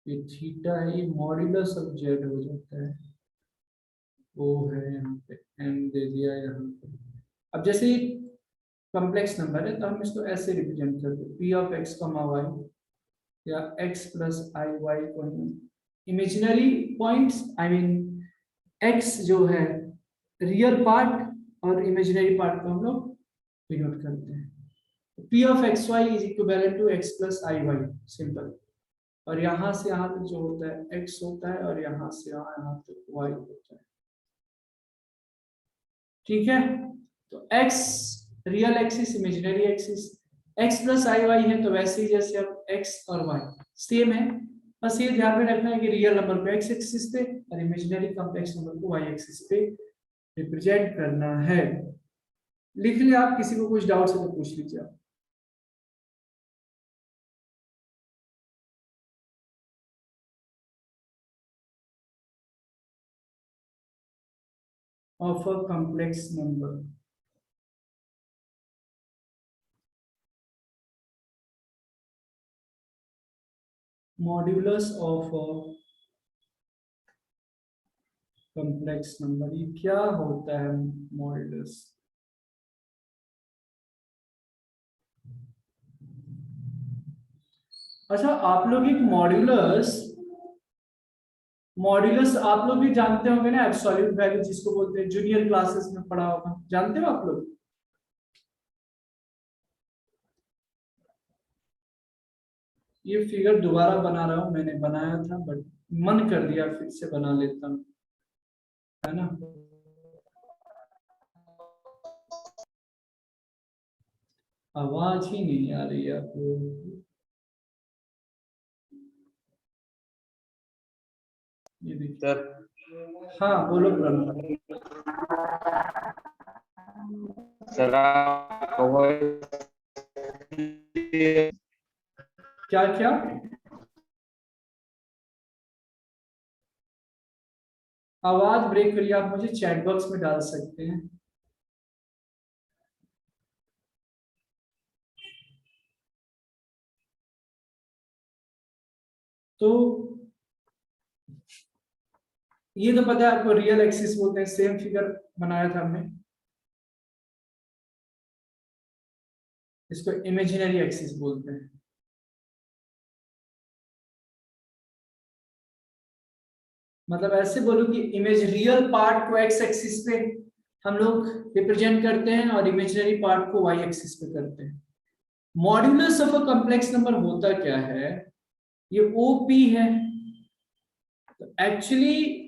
ये थीटा है, ये मॉड्यूलस ऑफ जेड हो जाता है, वो है यहाँ पे एन दे दिया यहाँ पे। अब जैसे ये कॉम्प्लेक्स नंबर है तो हम इसको ऐसे रिप्रेजेंट करते हैं, p of x comma y या x प्लस आई वाई को imaginary points, I mean x जो है रियल पार्ट और इमेजिनरी पार्ट को हम लोग डिनोट करते हैं। p of x y is equivalent to x plus I y, simple. और यहाँ से यहाँ तक जो होता है x होता है और यहाँ से यहाँ तक y होता है, ठीक है। तो x real axis, imaginary axis, x plus आई वाई है तो वैसे ही जैसे अब x और y सेम है, बस ये ध्यान में रखना है कि रियल नंबर को x एक्सिस पे और इमेजिनरी कॉम्प्लेक्स नंबर को y एक्सिस पे रिप्रेजेंट करना है। लिख लिया आप, किसी को कुछ डाउट है तो पूछ लीजिए आप। Of a complex number, modulus of a complex number, ये क्या होता है मॉड्यूलस? अच्छा, आप लोग एक मॉड्यूलस, मॉड्यूलस आप लोग भी जानते होंगे ना, एब्सोल्यूट वैल्यू जिसको बोलते हैं, जूनियर क्लासेस में पढ़ा होगा, जानते हो आप लोग? ये फिगर दोबारा बना रहा हूं, मैंने बनाया था बट मन कर दिया फिर से बना लेता हूं, है ना। आवाज ही नहीं आ रही है आपको। ये देखिए सर, हाँ बोलो प्रणव। सर क्या क्या? आवाज ब्रेक करिए, आप मुझे चैट बॉक्स में डाल सकते हैं। तो ये तो पता है आपको, रियल एक्सिस बोलते हैं, सेम फिगर बनाया था हमने, इसको इमेजिनरी एक्सिस बोलते हैं। मतलब ऐसे बोलो कि इमेज रियल पार्ट को एक्स एक्सिस पे हम लोग रिप्रेजेंट करते हैं और इमेजिनरी पार्ट को वाई एक्सिस पे करते हैं। Modulus of a complex number होता क्या है, ये ओपी है। तो एक्चुअली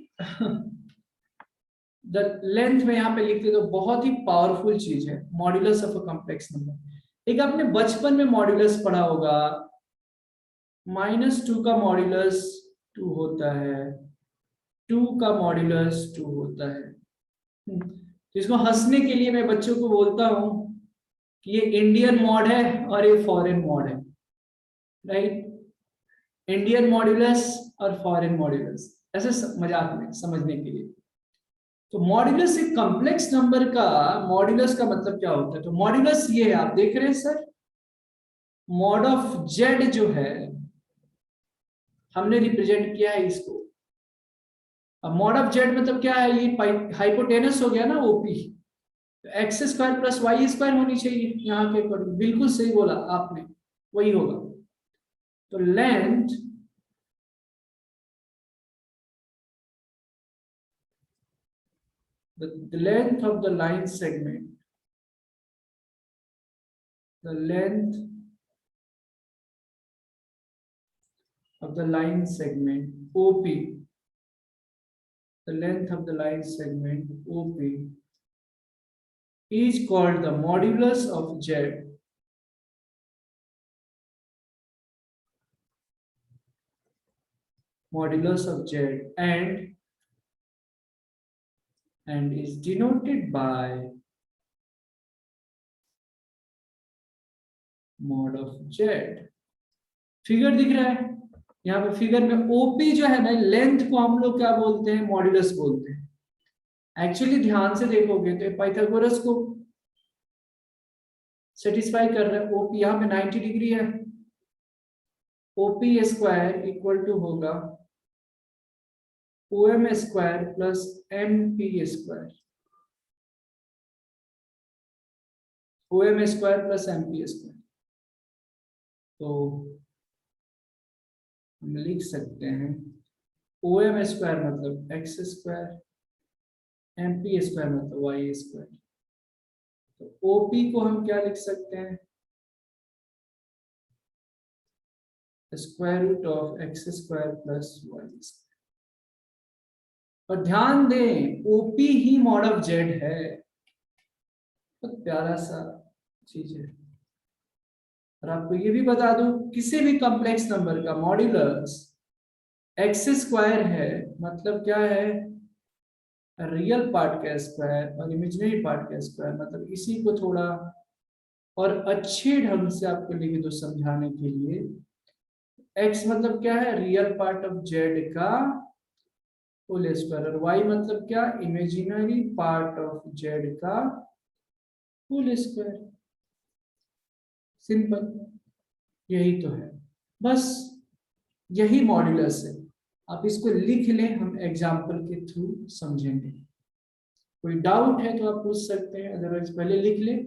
द लेंथ में यहाँ पे लिखते तो बहुत ही पावरफुल चीज है modulus of a complex number. एक आपने बचपन में मॉड्यूलस पढ़ा होगा, -2 का मॉड्यूलस 2 होता है, 2 का मॉड्यूलस 2 होता है। जिसको हंसने के लिए मैं बच्चों को बोलता हूँ कि ये इंडियन मॉड है और ये फॉरेन मॉड है, राइट। इंडियन मॉड्यूलस और फॉरेन मॉड्यूलस, ऐसे मजाक में समझने के लिए। तो मॉड्यूलस एक कॉम्प्लेक्स नंबर का मॉड्यूलस का मतलब क्या होता है, तो मॉड्यूलस ये है, आप देख रहे हैं सर, मॉड ऑफ जेड जो है हमने रिप्रेजेंट किया है इसको। अब मॉड ऑफ जेड मतलब क्या है, ये हाइपोटेनस हो गया ना ओपी, तो x square plus y square होनी चाहिए यहाँ के अकॉर्डिंग, बिल्कुल सही बोला आपने, वही होगा। तो length the length of the line segment, the length of the line segment OP, the length of the line segment OP is called the modulus of Z, modulus of Z, and is denoted by mod of Z। Figure दिख रहा है यहाँ पे, फिगर में ओपी जो है ना, लेंथ को हम लोग क्या बोलते हैं, मॉड्यूलस बोलते हैं। एक्चुअली ध्यान से देखोगे तो पाइथागोरस को सेटिस्फाई कर रहा है, ओपी यहाँ पे 90 डिग्री है, OP स्क्वायर इक्वल टू होगा OM square plus MP square, OM square plus MP square. तो हम लिख सकते हैं OM स्क्वायर मतलब x स्क्वायर, MP स्क्वायर मतलब y स्क्वायर। तो OP को हम क्या लिख सकते हैं, square root of x square plus y square. और ध्यान दें OP ही मॉड ऑफ z है, बहुत प्यारा सा चीज है। और आपको ये भी बता दूं, किसी भी कॉम्प्लेक्स नंबर का मॉड्यूलस एक्स स्क्वायर है, मतलब क्या है, रियल पार्ट का स्क्वायर और इमेजिनरी पार्ट का स्क्वायर। मतलब इसी को थोड़ा और अच्छे ढंग से आपको लिख दो समझाने के लिए, एक्स मतलब क्या है, रियल पार्ट ऑफ जेड का होल स्क्वायर, और वाई मतलब क्या, इमेजिनरी पार्ट ऑफ जेड का होल स्क्वायर। सिंपल, यही तो है, बस यही मॉड्यूलस है। आप इसको लिख लें, हम एग्जाम्पल के थ्रू समझेंगे। कोई डाउट है तो आप पूछ सकते हैं, अदरवाइज पहले लिख लें,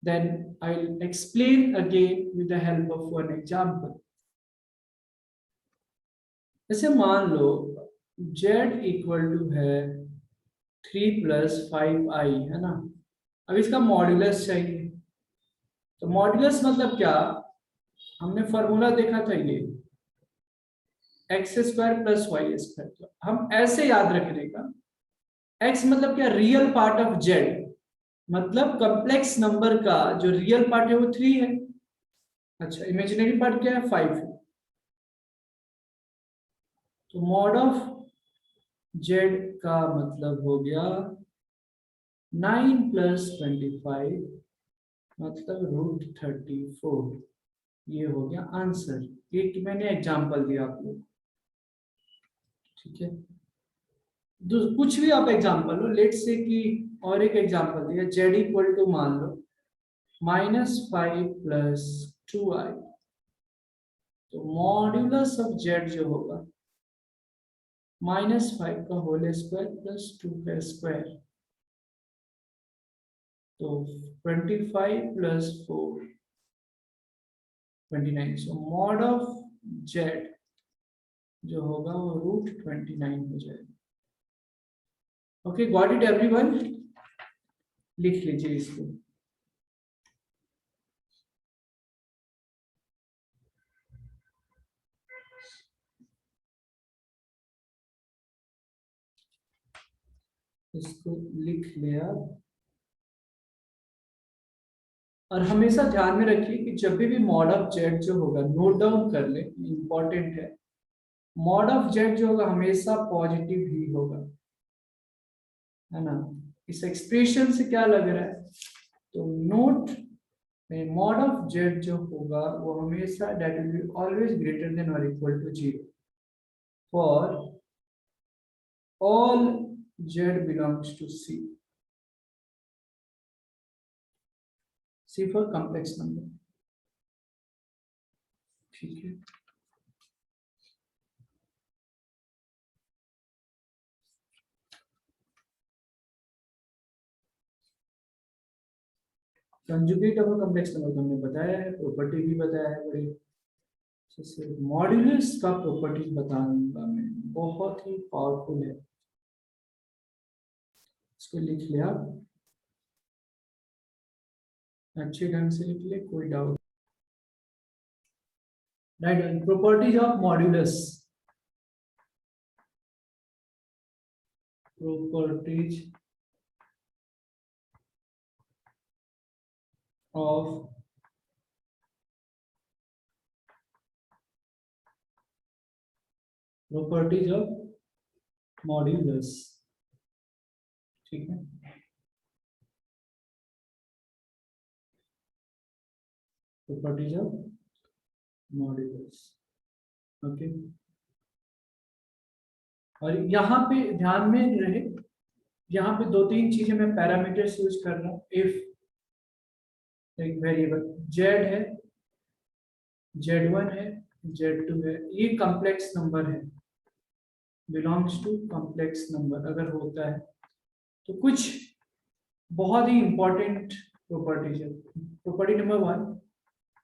then I will explain again with the help of one example. जैसे मान लो z इक्वल टू है 3 + 5i, है ना। अब इसका मॉड्यूलस चाहिए, तो मॉड्यूलस मतलब क्या, हमने फॉर्मूला देखा था ये x² + y²। तो हम ऐसे याद रखने का, x मतलब क्या, रियल पार्ट ऑफ z, मतलब कॉम्प्लेक्स नंबर का जो रियल पार्ट है वो 3 है। अच्छा, इमेजिनरी पार्ट क्या है, 5 है। तो मॉड ऑफ z का मतलब हो गया 9 + 25 मतलब √34। ये हो गया आंसर। ये मैंने एग्जांपल दिया आप लोग, ठीक है। कुछ भी आप एग्जांपल लो, लेट से कि, और एक एग्जांपल दिया z इक्वल टू मान लो -5 + 2i। तो मॉड्यूलस ऑफ z जो होगा -5 का होल स्क्वायर प्लस 2 का स्क्वायर। तो 25 + 4 29। सो मॉड ऑफ z जो होगा वो √29 हो जाएगा। ओके, गॉट इट एवरीवन, लिख लीजिए इसको। इसको लिख लिया। और हमेशा ध्यान में रखिए कि जब भी मॉड ऑफ जेड जो होगा, नोट डाउन कर ले, इंपॉर्टेंट है, मॉड ऑफ जेड जो होगा हमेशा पॉजिटिव ही होगा, है ना। इस एक्सप्रेशन से क्या लग रहा है, तो नोट में मॉड ऑफ जेड जो होगा वो हमेशा that will be always greater than और equal to 0 for all z belongs to c. C for complex number, ठीक है। कंजुगेट ऑफ कॉम्प्लेक्स नंबर तो हमने बताया है, प्रॉपर्टी भी बताया है, बड़े मॉड्यूलस का प्रॉपर्टीज बताऊंगा मैं, बहुत ही पावरफुल है। इसको लिख लिया, अच्छे ढंग से लिख ले, कोई doubt. Right, properties of modulus, properties of properties of modulus, ठीक है। Properties of modulus, okay. और यहाँ पे ध्यान में रहे, यहाँ पे 2-3 चीजें मैं पैरामीटर्स यूज कर रहा हूँ। इफ एक वेरिएबल z है, z1 है, Z2 है, ये कॉम्प्लेक्स नंबर है, बिलोंग्स टू कॉम्प्लेक्स नंबर अगर होता है तो कुछ बहुत ही इंपॉर्टेंट प्रॉपर्टीज है। प्रॉपर्टी नंबर 1,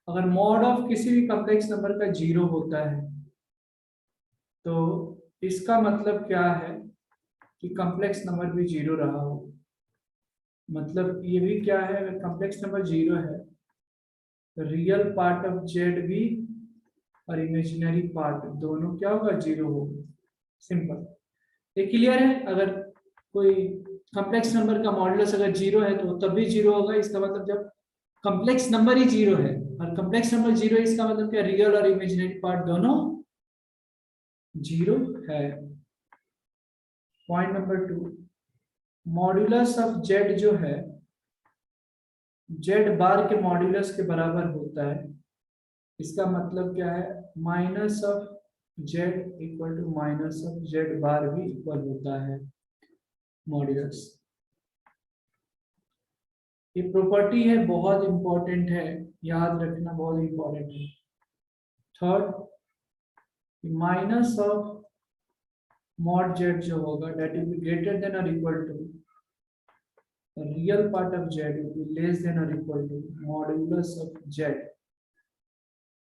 अगर मॉड ऑफ किसी भी कॉम्प्लेक्स नंबर का 0 होता है तो इसका मतलब क्या है कि कॉम्प्लेक्स नंबर भी 0 रहा हो। मतलब ये भी क्या है, अगर कॉम्प्लेक्स नंबर 0 है तो रियल पार्ट ऑफ जेड भी और इमेजिनरी पार्ट दोनों क्या होगा, 0 होगा। सिंपल, ये क्लियर है। अगर कोई कॉम्प्लेक्स नंबर का मॉडुलस अगर 0 है तो तब भी 0 होगा। इसका मतलब जब कॉम्प्लेक्स नंबर ही 0 है और कॉम्प्लेक्स नंबर 0 है, इसका मतलब क्या, रियल और इमेजिनरी पार्ट दोनों 0 है। Point number 2, modulus of Z जो है जेड बार के मॉड्यूलस के बराबर होता है। इसका मतलब क्या है, minus of z equal to minus of z bar भी इक्वल होता है मॉड्यूलस। ये प्रॉपर्टी है, बहुत इंपॉर्टेंट है, याद रखना, बहुत इंपॉर्टेंट है। Third, minus of mod z जो होगा that will be greater than और equal to real part of z will be less than और equal to modulus of z,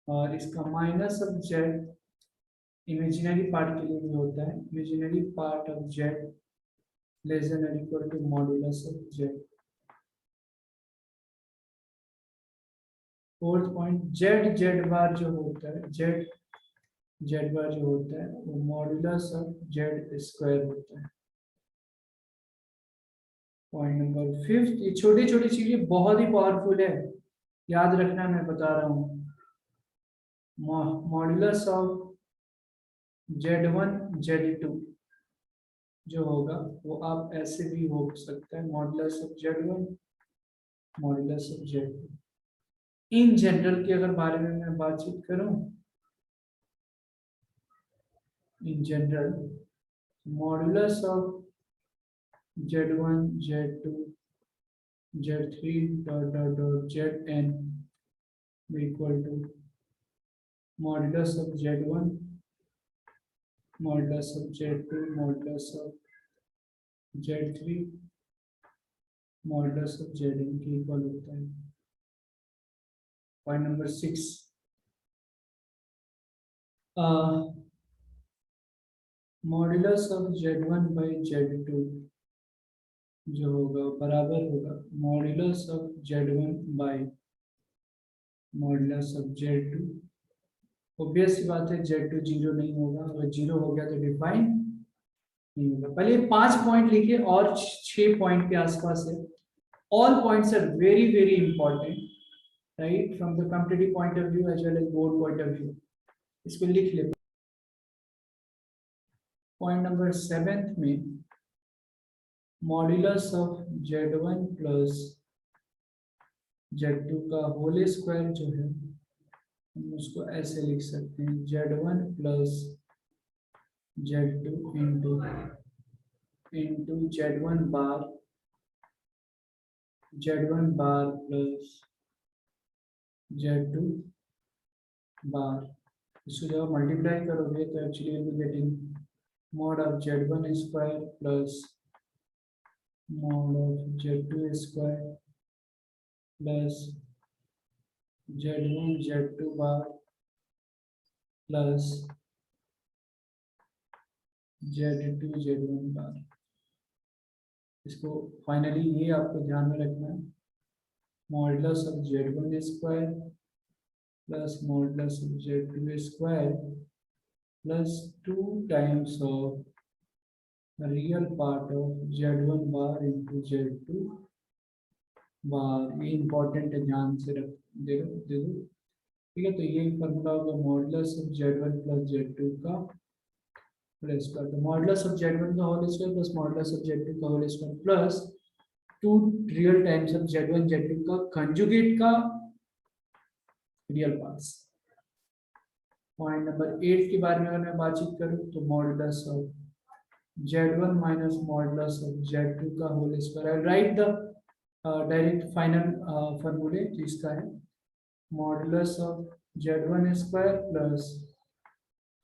और इसका minus of z imaginary part के लिए भी होता है, imaginary part of z less than और equal to modulus of z. Fourth point, z z bar जो होता है, जेड जेड बार जो होता है वो मॉड्यूलस ऑफ जेड स्क्वायर होता है। पॉइंट नंबर 5, ये छोटी छोटी चीजें बहुत ही पावरफुल है, याद रखना, मैं बता रहा हूँ। मॉड्यूलस ऑफ Z1 Z2 जो होगा वो आप ऐसे भी हो सकता है, modulus of Z1 modulus of Z2। In general के अगर बारे में मैं बातचीत करूं, in general modulus of Z1 Z2 Z3 dot dot dot Zn equal to modulus of Z1 modulus of Z2 modulus of Z3 modulus of Zn के इक्वल होता है। Point number 6, modulus of Z1 by Z2 जो होगा बराबर होगा modulus of Z1 by modulus of Z2। Obvious सी बात है, Z2 0 नहीं होगा, अगर 0 हो गया तो डिफाइन नहीं होगा। पहले 5 पॉइंट लिखिए और 6 पॉइंट के आसपास है। All points are very very important, right, from the competitive point of view as well as board point of view. इसको लिख ले। पॉइंट नंबर 7 में modulus of Z1 plus Z2 का होल स्क्वायर जो है हम उसको ऐसे लिख सकते हैं, Z1 plus Z2 into Z1 बार प्लस Z2 बार। इसको जब मल्टीप्लाई करोगे तो actually will be getting mod of Z1 square plus mod of Z2 square plus Z1 Z2 bar plus Z2 Z1 बार। इसको फाइनली ये आपको ध्यान में रखना है, modulus of Z1 square plus modulus of Z2 square plus 2 times of real part of Z1 bar into Z2 बार। ये इंपॉर्टेंट है, ध्यान से रख दे दो, ठीक है। तो ये फॉर्मूला होगा modulus of Z1 plus Z2 का होल स्क्वायर, तो मॉडुलस ऑफ Z1 का whole square plus modulus of Z2 का whole square plus 2 real times of Z1 Z2 का कंजुगेट का रियल पार्ट्स। पॉइंट नंबर 8 के बारे में अगर मैं बातचीत करूं तो modulus of Z1 minus modulus of Z2 का whole square. I write the direct final फॉर्मूले, तो इसका है modulus of Z1 square plus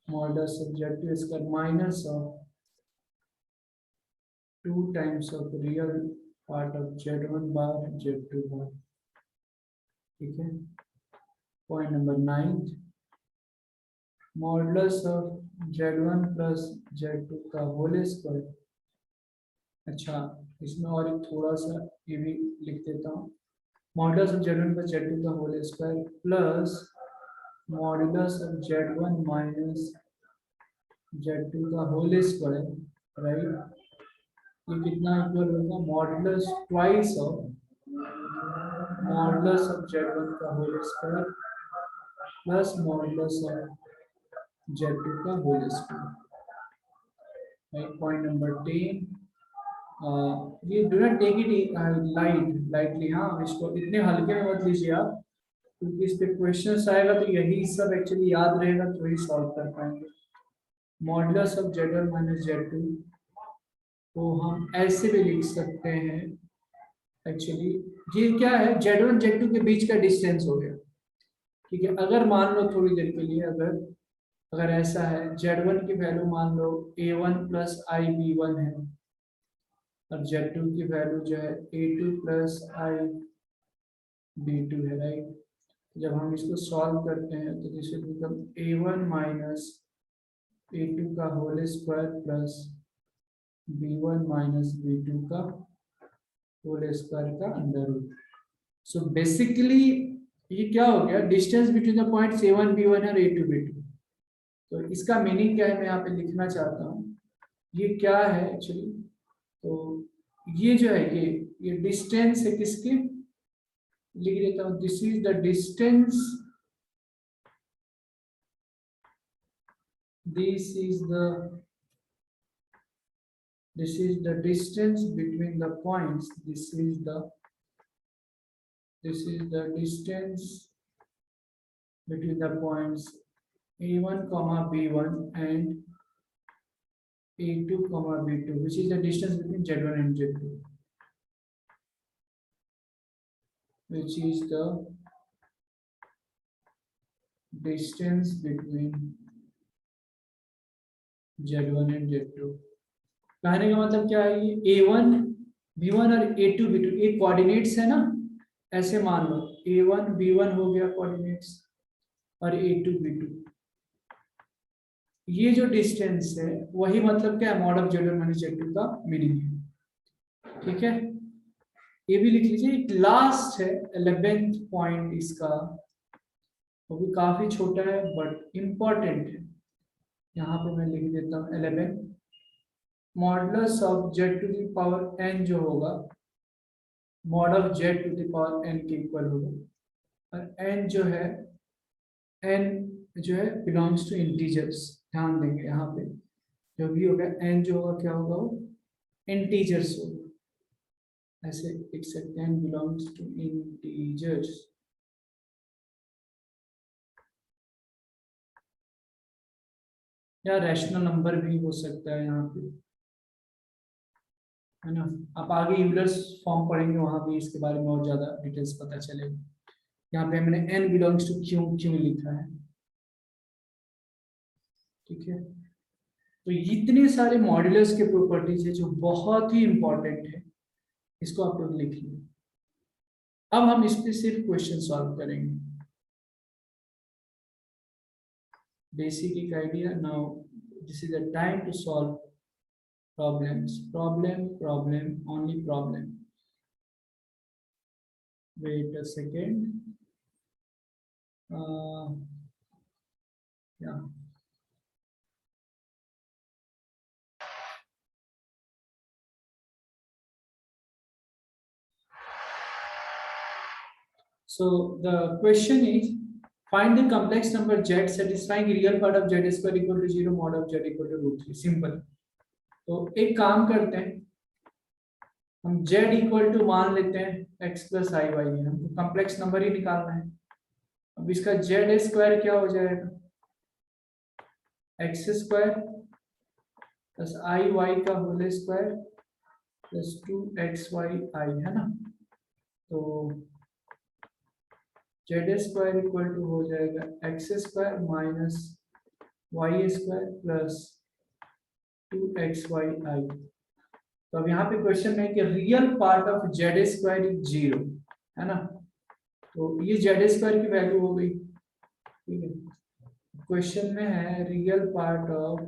modulus of z2 square minus of 2 times of real part of z1 bar z2 bar. ठीक है, point number 9, modulus of z1 plus z2 का होल स्क्वायर। अच्छा, इसमें और एक थोड़ा सा ये भी लिख देता हूँ, modulus of z1 plus z2 का whole square plus modulus of z1 minus z2 का होल स्क्वायर, राइट। ये कितना इक्वल होगा, modulus twice of modulus of z1 का whole square plus modulus of z2 का whole square, right. Point number 10, ये do not take it lightly, हाँ, इसको इतने हल्के में मत लीजिए आप, क्योंकि इस पे क्वेश्चन आएगा तो यही सब एक्चुअली याद रहेगा तो वही सॉल्व कर पाएंगे। Modulus of z1 minus z2 को हम ऐसे भी लिख सकते हैं, एक्चुअली ये क्या है, z1 z2 के बीच का डिस्टेंस हो गया। ठीक है, अगर मान लो थोड़ी देर के लिए, अगर ऐसा है, z1 की वैल्यू मान लो a1 प्लस आई b1 है और z2 की वैल्यू जो है a2 प्लस आई b2 है, राइट। जब हम इसको सॉल्व करते हैं तो this will become a1 minus a2 का whole square plus b1 minus b2 का होल स्क्वायर का अंडर रूट। सो बेसिकली ये क्या हो गया, distance between the points a1 b1 और a2 b2। तो इसका मीनिंग क्या है, मैं यहाँ पे लिखना चाहता हूँ, ये क्या है एक्चुअली, तो ये जो है ये डिस्टेंस है किसकी, लिख देता हूँ, this is the distance, this is the distance between the points, this is the distance between the points a1 comma b1 and a2 comma b2, which is the distance between z1 and z2, which is the distance between z1 and z2। कहने का मतलब क्या है, ये a1 b1 और a2 b2 ये कोऑर्डिनेट्स है ना, ऐसे मान लो a1 b1 हो गया कोऑर्डिनेट्स और a2 b2, ये जो डिस्टेंस है वही मतलब क्या है, mod of z1 minus z2 का मीनिंग है। ठीक है, ये भी लिख लीजिए। लास्ट है 11th पॉइंट इसका, वो भी काफी छोटा है बट इम्पोर्टेंट है, यहाँ पे मैं लिख देता हूँ 11, modulus of z to the power n जो होगा, mod of z to the power n के इक्वल होगा, और n जो है बिलोंग्स टू इंटीजर्स। ध्यान देंगे यहाँ पे जो भी होगा n जो होगा क्या होगा, वो इंटीजर्स होगा, ऐसे लिख सकते हैं, बिलोंग्स टू इंटीजर्स। या रैशनल नंबर भी हो सकता है यहाँ पे, है ना। आप आगे यूलर्स फॉर्म पढ़ेंगे, वहां भी इसके बारे में और ज्यादा डिटेल्स पता चलेगा। यहाँ पे मैंने n बिलोंग्स टू क्यू लिखा है। ठीक है, तो इतने सारे मॉड्यूलस के प्रॉपर्टीज है जो बहुत ही इंपॉर्टेंट है, इसको आप लोग लिख लीजिए। अब हम इस पे सिर्फ क्वेश्चन सॉल्व करेंगे, बेसिक एक idea. Now this is the time to solve problems, only problem। wait a second, yeah, so the question is, find the complex number z satisfying real part of z square equal to 0 mod of z equal to √3। Simple. तो एक काम करते हैं, हम z इक्वल टू मान लेते हैं x प्लस आई वाई है, हमको कॉम्प्लेक्स नंबर ही निकालना है। अब इसका z स्क्वायर क्या हो जाएगा, x स्क्वायर प्लस आई वाई का होल स्क्वायर प्लस 2xy आई, है ना। तो z स्क्वायर इक्वल टू हो जाएगा x square minus Y square plus 2xyi। तो अब यहाँ पे क्वेश्चन है कि real part of z square is 0, है ना। तो ये जेड स्क्वायर की वैल्यू हो गई, ठीक है। क्वेश्चन में है real part of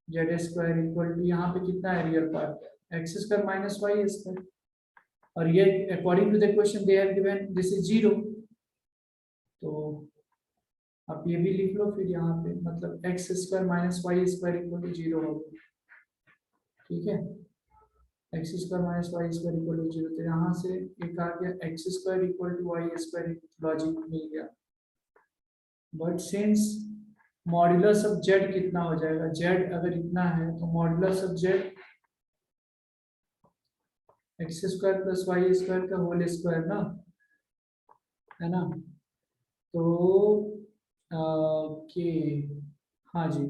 z square equal to, यहाँ पे कितना है real part, x square minus Y square, और ये according to the question they have given this is 0। तो आप ये भी लिख लो फिर यहाँ पे, मतलब x square minus Y square equal to 0 होगा, ठीक है। X square minus Y square equal to 0, तो यहाँ से एक आ गया x square equal to y square, logic मिल गया। But since modulus of z कितना हो जाएगा, जेड अगर इतना है तो modulus of z x square plus y square का होल स्क्वायर ना, है ना। तो के हाँ जी,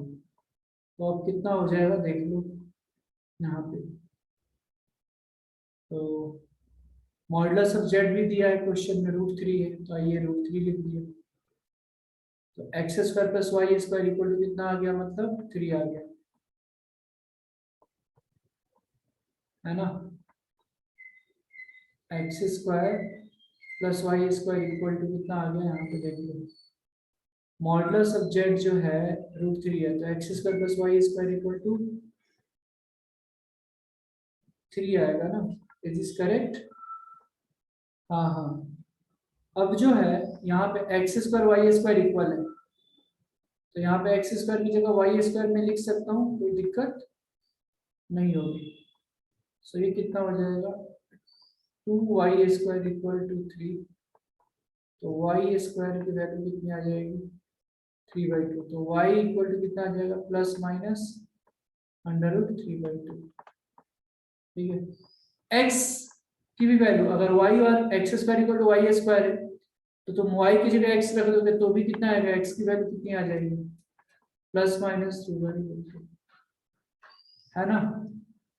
तो अब कितना हो जाएगा देख लो यहाँ पे। तो मॉडुलस ऑफ जेड भी दिया है क्वेश्चन में, √3 है, तो आइए √3 लिख दिया। तो x square plus y square equal to कितना आ गया, मतलब 3 आ गया, है ना। X square plus y square equal to कितना आ गया, यहाँ पे देख लो। मॉडुलस ऑफ जेड जो है √3 है, तो x square plus y square equal to 3 आएगा ना। Is this correct? हाँ हाँ। अब जो है यहाँ पे x square y square equal है, तो यहाँ पे एक्स स्क्वायर की जगह वाई स्क्वायर में लिख सकता हूँ, कोई दिक्कत नहीं होगी। सो ये कितना हो जाएगा, 2y स्क्वायर इक्वल टू 3। तो y स्क्वायर की वैल्यू कितनी आ जाएगी, 3/2। तो y इक्वल टू कितना आ जाएगा, प्लस माइनस √3/2, ठीक है। x की भी वैल्यू, अगर y और x square equal to y square है, तो तुम y की जगह x रख दोगे तो भी कितना आएगा, x की वैल्यू कितनी आ जाएगी, प्लस माइनस 2/2, है ना।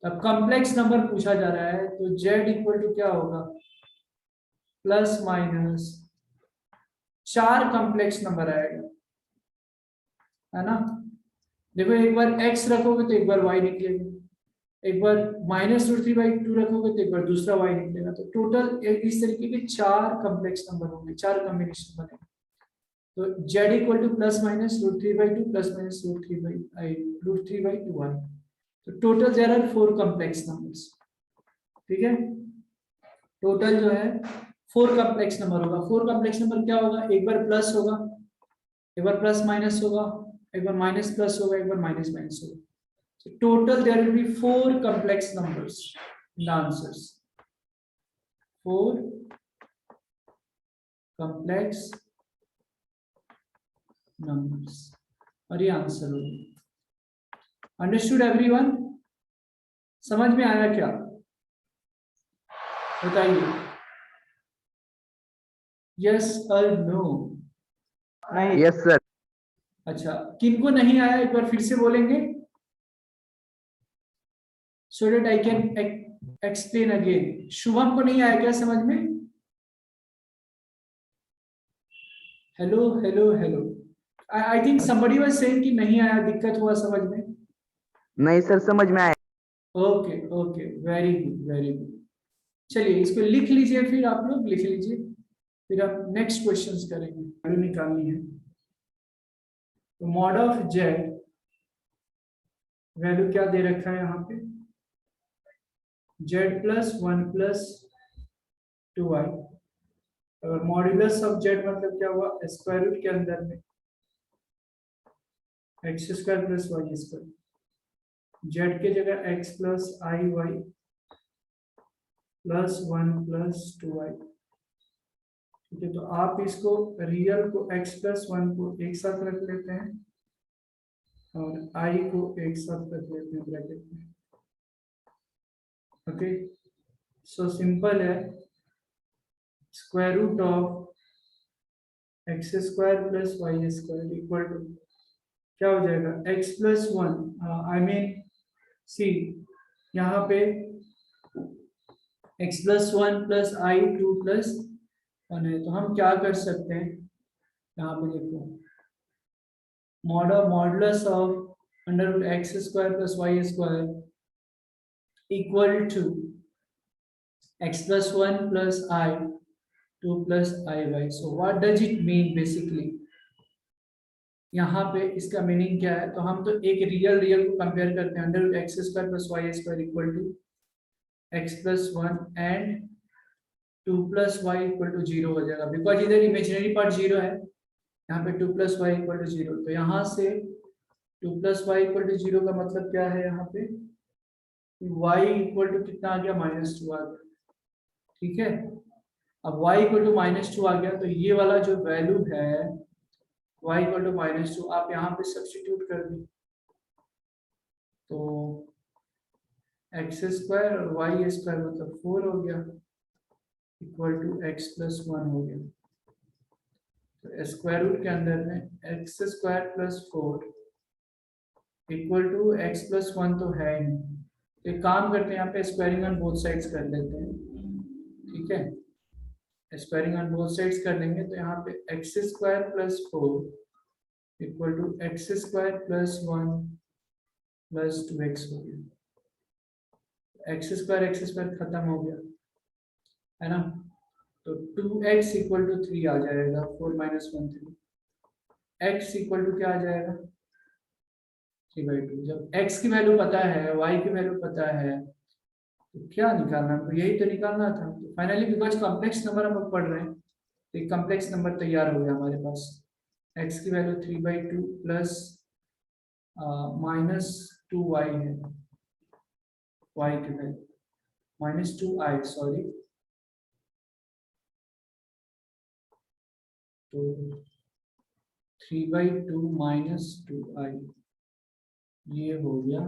अब कॉम्प्लेक्स नंबर पूछा जा रहा है, तो z इक्वल टू क्या होगा, प्लस माइनस 4 कॉम्प्लेक्स नंबर आएगा, है ना। देखो एक बार x रखोगे तो एक बार y निकलेगा, एक बार -√3/2 रखोगे तो एक बार दूसरा y निकलेगा। तो टोटल इस तरीके के 4 कॉम्प्लेक्स नंबर होंगे, 4 कॉम्बिनेशन बनेंगे। तो z equal to plus minus √3/2 plus minus √3/2y। तो total there are 4 complex numbers, ठीक है। टोटल जो है 4 कॉम्प्लेक्स नंबर होगा। 4 कॉम्प्लेक्स नंबर क्या होगा, एक बार प्लस होगा, एक बार प्लस माइनस होगा, एक बार माइनस प्लस होगा, एक बार माइनस माइनस होगा। So total there will be 4 complex numbers in the answers. 4 complex numbers. और ये आंसर होगा। Understood everyone? समझ में आया क्या, बताइए। Yes or no? Yes sir. अच्छा, किनको नहीं आया एक बार फिर से बोलेंगे, so that I can explain again. Shubham को नहीं आया क्या समझ में? Hello hello hello. I think somebody was saying कि नहीं आया, दिक्कत हुआ समझ में। नहीं सर, समझ में आया। Okay okay, very good very good. चलिए इसको लिख लीजिए, फिर आप लोग लिख लीजिए, फिर आप नेक्स्ट क्वेश्चंस करेंगे, वैल्यू निकालनी है। तो मॉड ऑफ जेड वैल्यू क्या दे रखा है यहाँ पे, जेड प्लस 1 प्लस 2y। अगर मॉड्यूलस ऑफ जेड मतलब क्या हुआ, स्क्वायर रूट के अंदर में x square plus y square, z के जगह एक्स प्लस आई वाई प्लस 1 प्लस 2y, ठीक है। तो आप इसको रियल को x प्लस 1 को एक साथ रख लेते हैं और i को एक साथ रख लेते हैं ब्रैकेट में, ओके। सो सिंपल है, square root of x square plus y square equal to क्या हो जाएगा, x plus 1, I mean see यहाँ पे x plus 1 plus i 2 plus 1 है। तो हम क्या कर सकते हैं, यहाँ पे देखो modulus of under root x square plus y square equal to x plus 1 plus I 2 plus iy. So what does it mean basically? यहाँ पे इसका मीनिंग क्या है? तो हम तो एक रियल को कंपेयर करते हैं, under root x square plus y square equal to x plus 1 and 2 plus y equal to 0 हो जाएगा, बिकॉज इधर इमेजिनरी पार्ट 0 है, यहाँ पे 2 प्लस वाई इक्वल टू 0। तो यहाँ से 2 प्लस वाई इक्वल टू 0 का मतलब क्या है? यहाँ पे y इक्वल टू कितना आ गया? -2 आ गया। ठीक है, अब y इक्वल टू -2 आ गया, तो ये वाला जो वैल्यू है y इक्वल टू -2 आप यहाँ पे सब्स्टिट्यूट कर दें, तो एक्स स्क्वायर और वाई स्क्वायर मतलब 4 हो गया इक्वल टू एक्स प्लस 1 हो गया। तो स्क्वायर रूट के अंदर में x square plus 4 equal to x plus 1 तो है ही, तो एक काम करते हैं, यहाँ पे स्क्वायरिंग ऑन बोथ साइड्स कर लेते हैं। ठीक है, स्क्वायरिंग ऑन बोथ साइड्स कर लेंगे, तो यहाँ पे x square plus 4 equal to x square plus 1 plus 2x हो गया। एक्स स्क्वायर खत्म हो गया है ना, तो 2x इक्वल टू 3 आ जाएगा, 4 माइनस 1 3, x इक्वल टू क्या आ जाएगा? 3/2। जब x की वैल्यू पता है, y की वैल्यू पता है, तो क्या निकालना? तो यही तो निकालना था। तो फाइनली बिकॉज कॉम्प्लेक्स नंबर हम लोग पढ़ रहे हैं, तो एक कॉम्प्लेक्स नंबर तैयार हो गया हमारे पास। x की वैल्यू 3/2 प्लस -2y है, y की वैल्यू -2i, सॉरी, तो 3/2 -2i, ये हो गया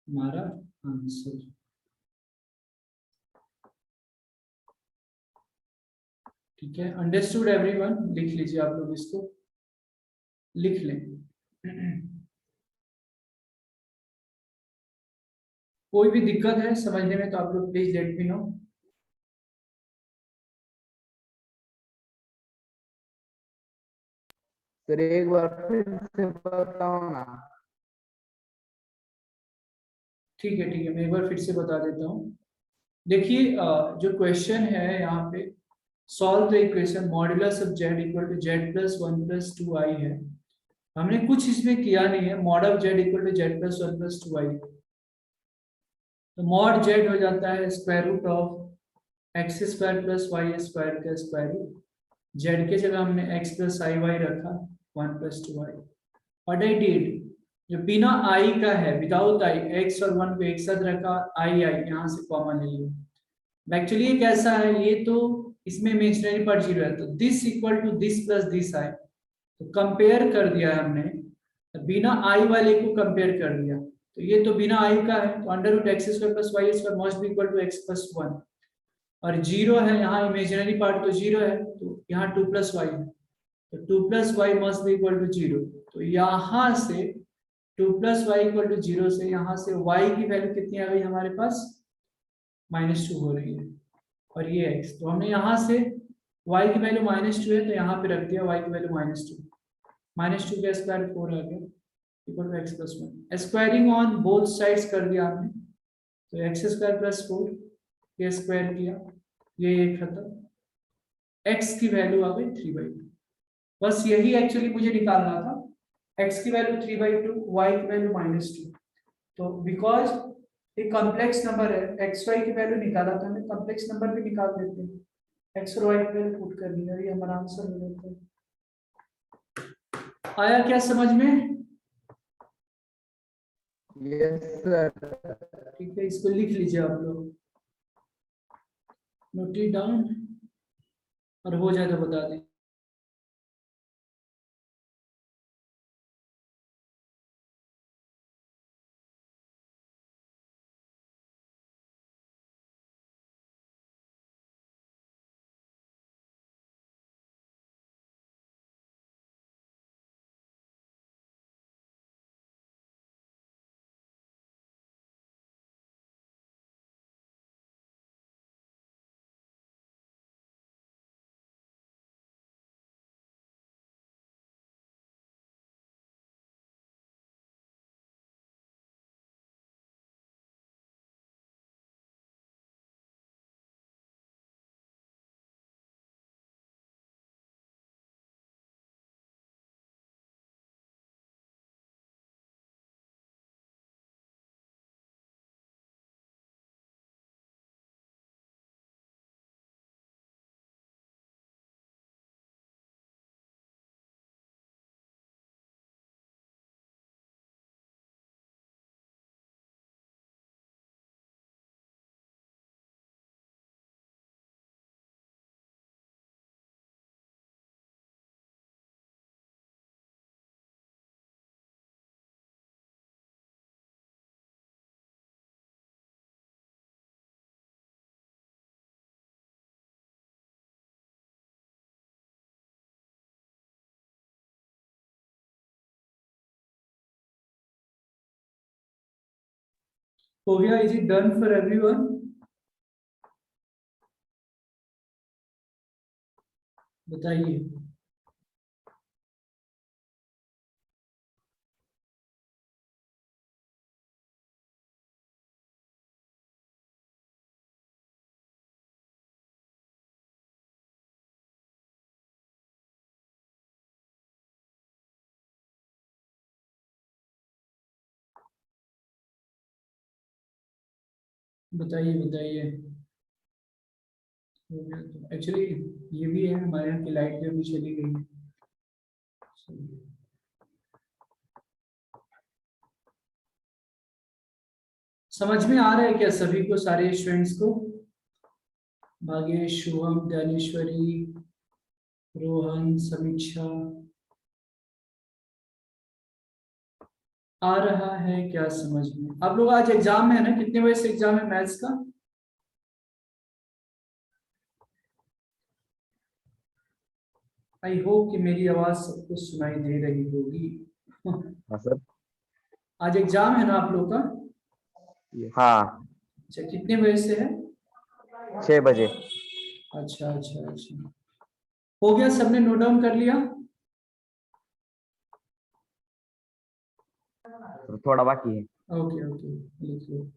हमारा आंसर। ठीक है, अंडरस्टूड एवरीवन? लिख लीजिए आप लोग, इसको लिख लें। कोई भी दिक्कत है समझने में तो आप लोग please let me know. Sir एक बार फिर से बताओ ना। ठीक है, ठीक है, मैं एक बार फिर से बता देता हूँ। देखिए, जो क्वेश्चन है यहाँ पे, solve the equation modulus of z equal to z plus 1 plus 2i है। हमने कुछ इसमें किया नहीं है, mod of z equal to z plus 1 plus 2i, तो मॉड z हो जाता है square root of x square plus y square का स्क्वायर रूट। z के जगह हमने x प्लस आई वाई रखा, 1 plus 2i। What I did, जो बिना i का है, विदाउट i, x और 1 को एक साथ रखा, i यहाँ से कॉमन ले लिया। एक्चुअली ये कैसा है, ये तो इसमें इमेजिनरी पार्ट 0 है, तो this equal to this plus this i, तो कंपेयर कर दिया है हमने, तो बिना i वाले को कंपेयर कर दिया, तो ये तो बिना i का है, तो under root x square plus y square must be equal to x plus 1, और 0 है यहाँ, इमेजिनरी पार्ट तो 0 है, तो यहाँ 2 प्लस वाई है, तो 2 plus y must be equal to 0। तो यहाँ से 2 प्लस वाई इक्वल टू 0 से यहाँ से y की वैल्यू कितनी आ गई हमारे पास? -2 हो रही है, और ये x, तो हमने यहाँ से y की वैल्यू -2 है, तो यहाँ पे रख दिया y की वैल्यू -2, -2 का स्क्वायर 4 आ गया equal to x plus 1। Squaring on both sides कर दिया आपने, तो एक्स स्क्वायर प्लस 4 ये स्क्वायर किया, ये खत्म, x की वैल्यू आ गई 3/2। बस यही एक्चुअली मुझे निकालना था, x की वैल्यू 3/2, y की वैल्यू -2। तो बिकॉज एक कॉम्प्लेक्स नंबर है, एक्स वाई की वैल्यू निकाला था, हमें कॉम्प्लेक्स नंबर भी निकाल देते हैं, एक्स और वाई की वैल्यू पुट कर दी, ये हमारा आंसर हो जाता है। आया क्या समझ में? Yes sir. ठीक है, इसको लिख लीजिए आप लोग, नोट इट डाउन, और हो जाए तो बता दें। हो गया? Is it done for everyone? बताइए। बताइए बताइए। एक्चुअली ये भी है, हमारे यहाँ की लाइट भी अभी चली गई है। समझ में आ रहा है क्या सभी को, सारे स्टूडेंट्स को? भागेश, शुभम, ज्ञानेश्वरी, रोहन, समीक्षा, आ रहा है क्या समझ में? आप लोग आज एग्जाम में है ना? कितने बजे से एग्जाम है मैथ्स का? आई होप कि मेरी आवाज सबको सुनाई दे रही होगी। हाँ सर। आज एग्जाम है ना आप लोग का? हाँ, अच्छा, कितने बजे से है? 6 बजे। अच्छा अच्छा अच्छा, हो गया? सबने नोट डाउन कर लिया? तो थोड़ा बाकी है। ओके ओके, लिख लो।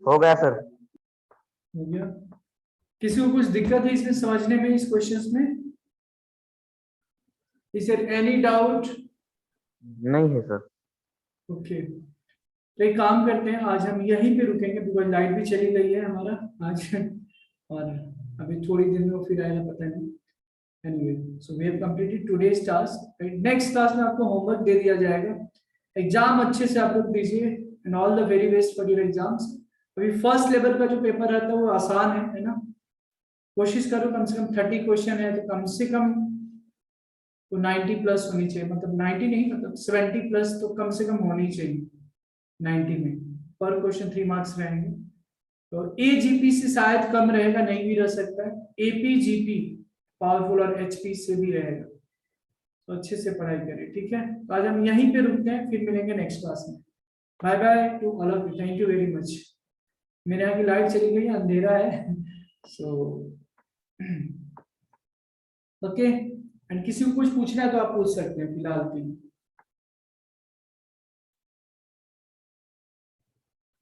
हो गया सर। हो गया? किसी को कुछ दिक्कत है इसमें समझने में, इस क्वेश्चंस में? Is there any doubt? नहीं है सर। ओके, तो एक काम करते हैं, आज हम यहीं पे रुकेंगे बिकॉज लाइट भी चली गई है हमारा आज। और अभी थोड़ी देर में वो फिर आएगा पता नहीं। Anyway, so we have completed today's task. Next class में आपको होमवर्क दे दिया जाएगा। एग्जाम अच्छे से आप लोग दीजिए and all the very best for your exams. अभी फर्स्ट लेवल का जो पेपर रहता है वो आसान है ना? कोशिश करो कम से कम 30 क्वेश्चन है तो कम से कम तो 90 प्लस होनी चाहिए, मतलब 90 नहीं, मतलब 70 प्लस तो कम से कम होनी चाहिए 90 में। पर क्वेश्चन 3 मार्क्स रहेंगे। तो एजीपी से शायद कम रहेगा, नहीं भी रह सकता है। एपीजीपी पावरफुल और एचपी से भी रहेगा। तो अच्छे से पढ़ाई करें, ठीक है? तो आज हम यहीं पे रुकते हैं, फिर मिलेंगे नेक्स्ट क्लास में। Bye bye to all of you, thank you very much. मेरे यहाँ की लाइट चली गई है, अंधेरा है। सो ओके, एंड किसी को कुछ पूछना है तो आप पूछ सकते हैं फिलहाल के लिए।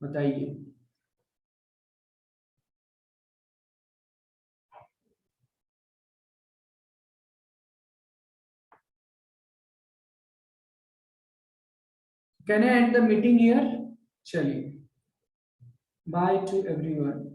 बताइए। Can I and the meeting here? चलिए, बाय टू एवरीवन।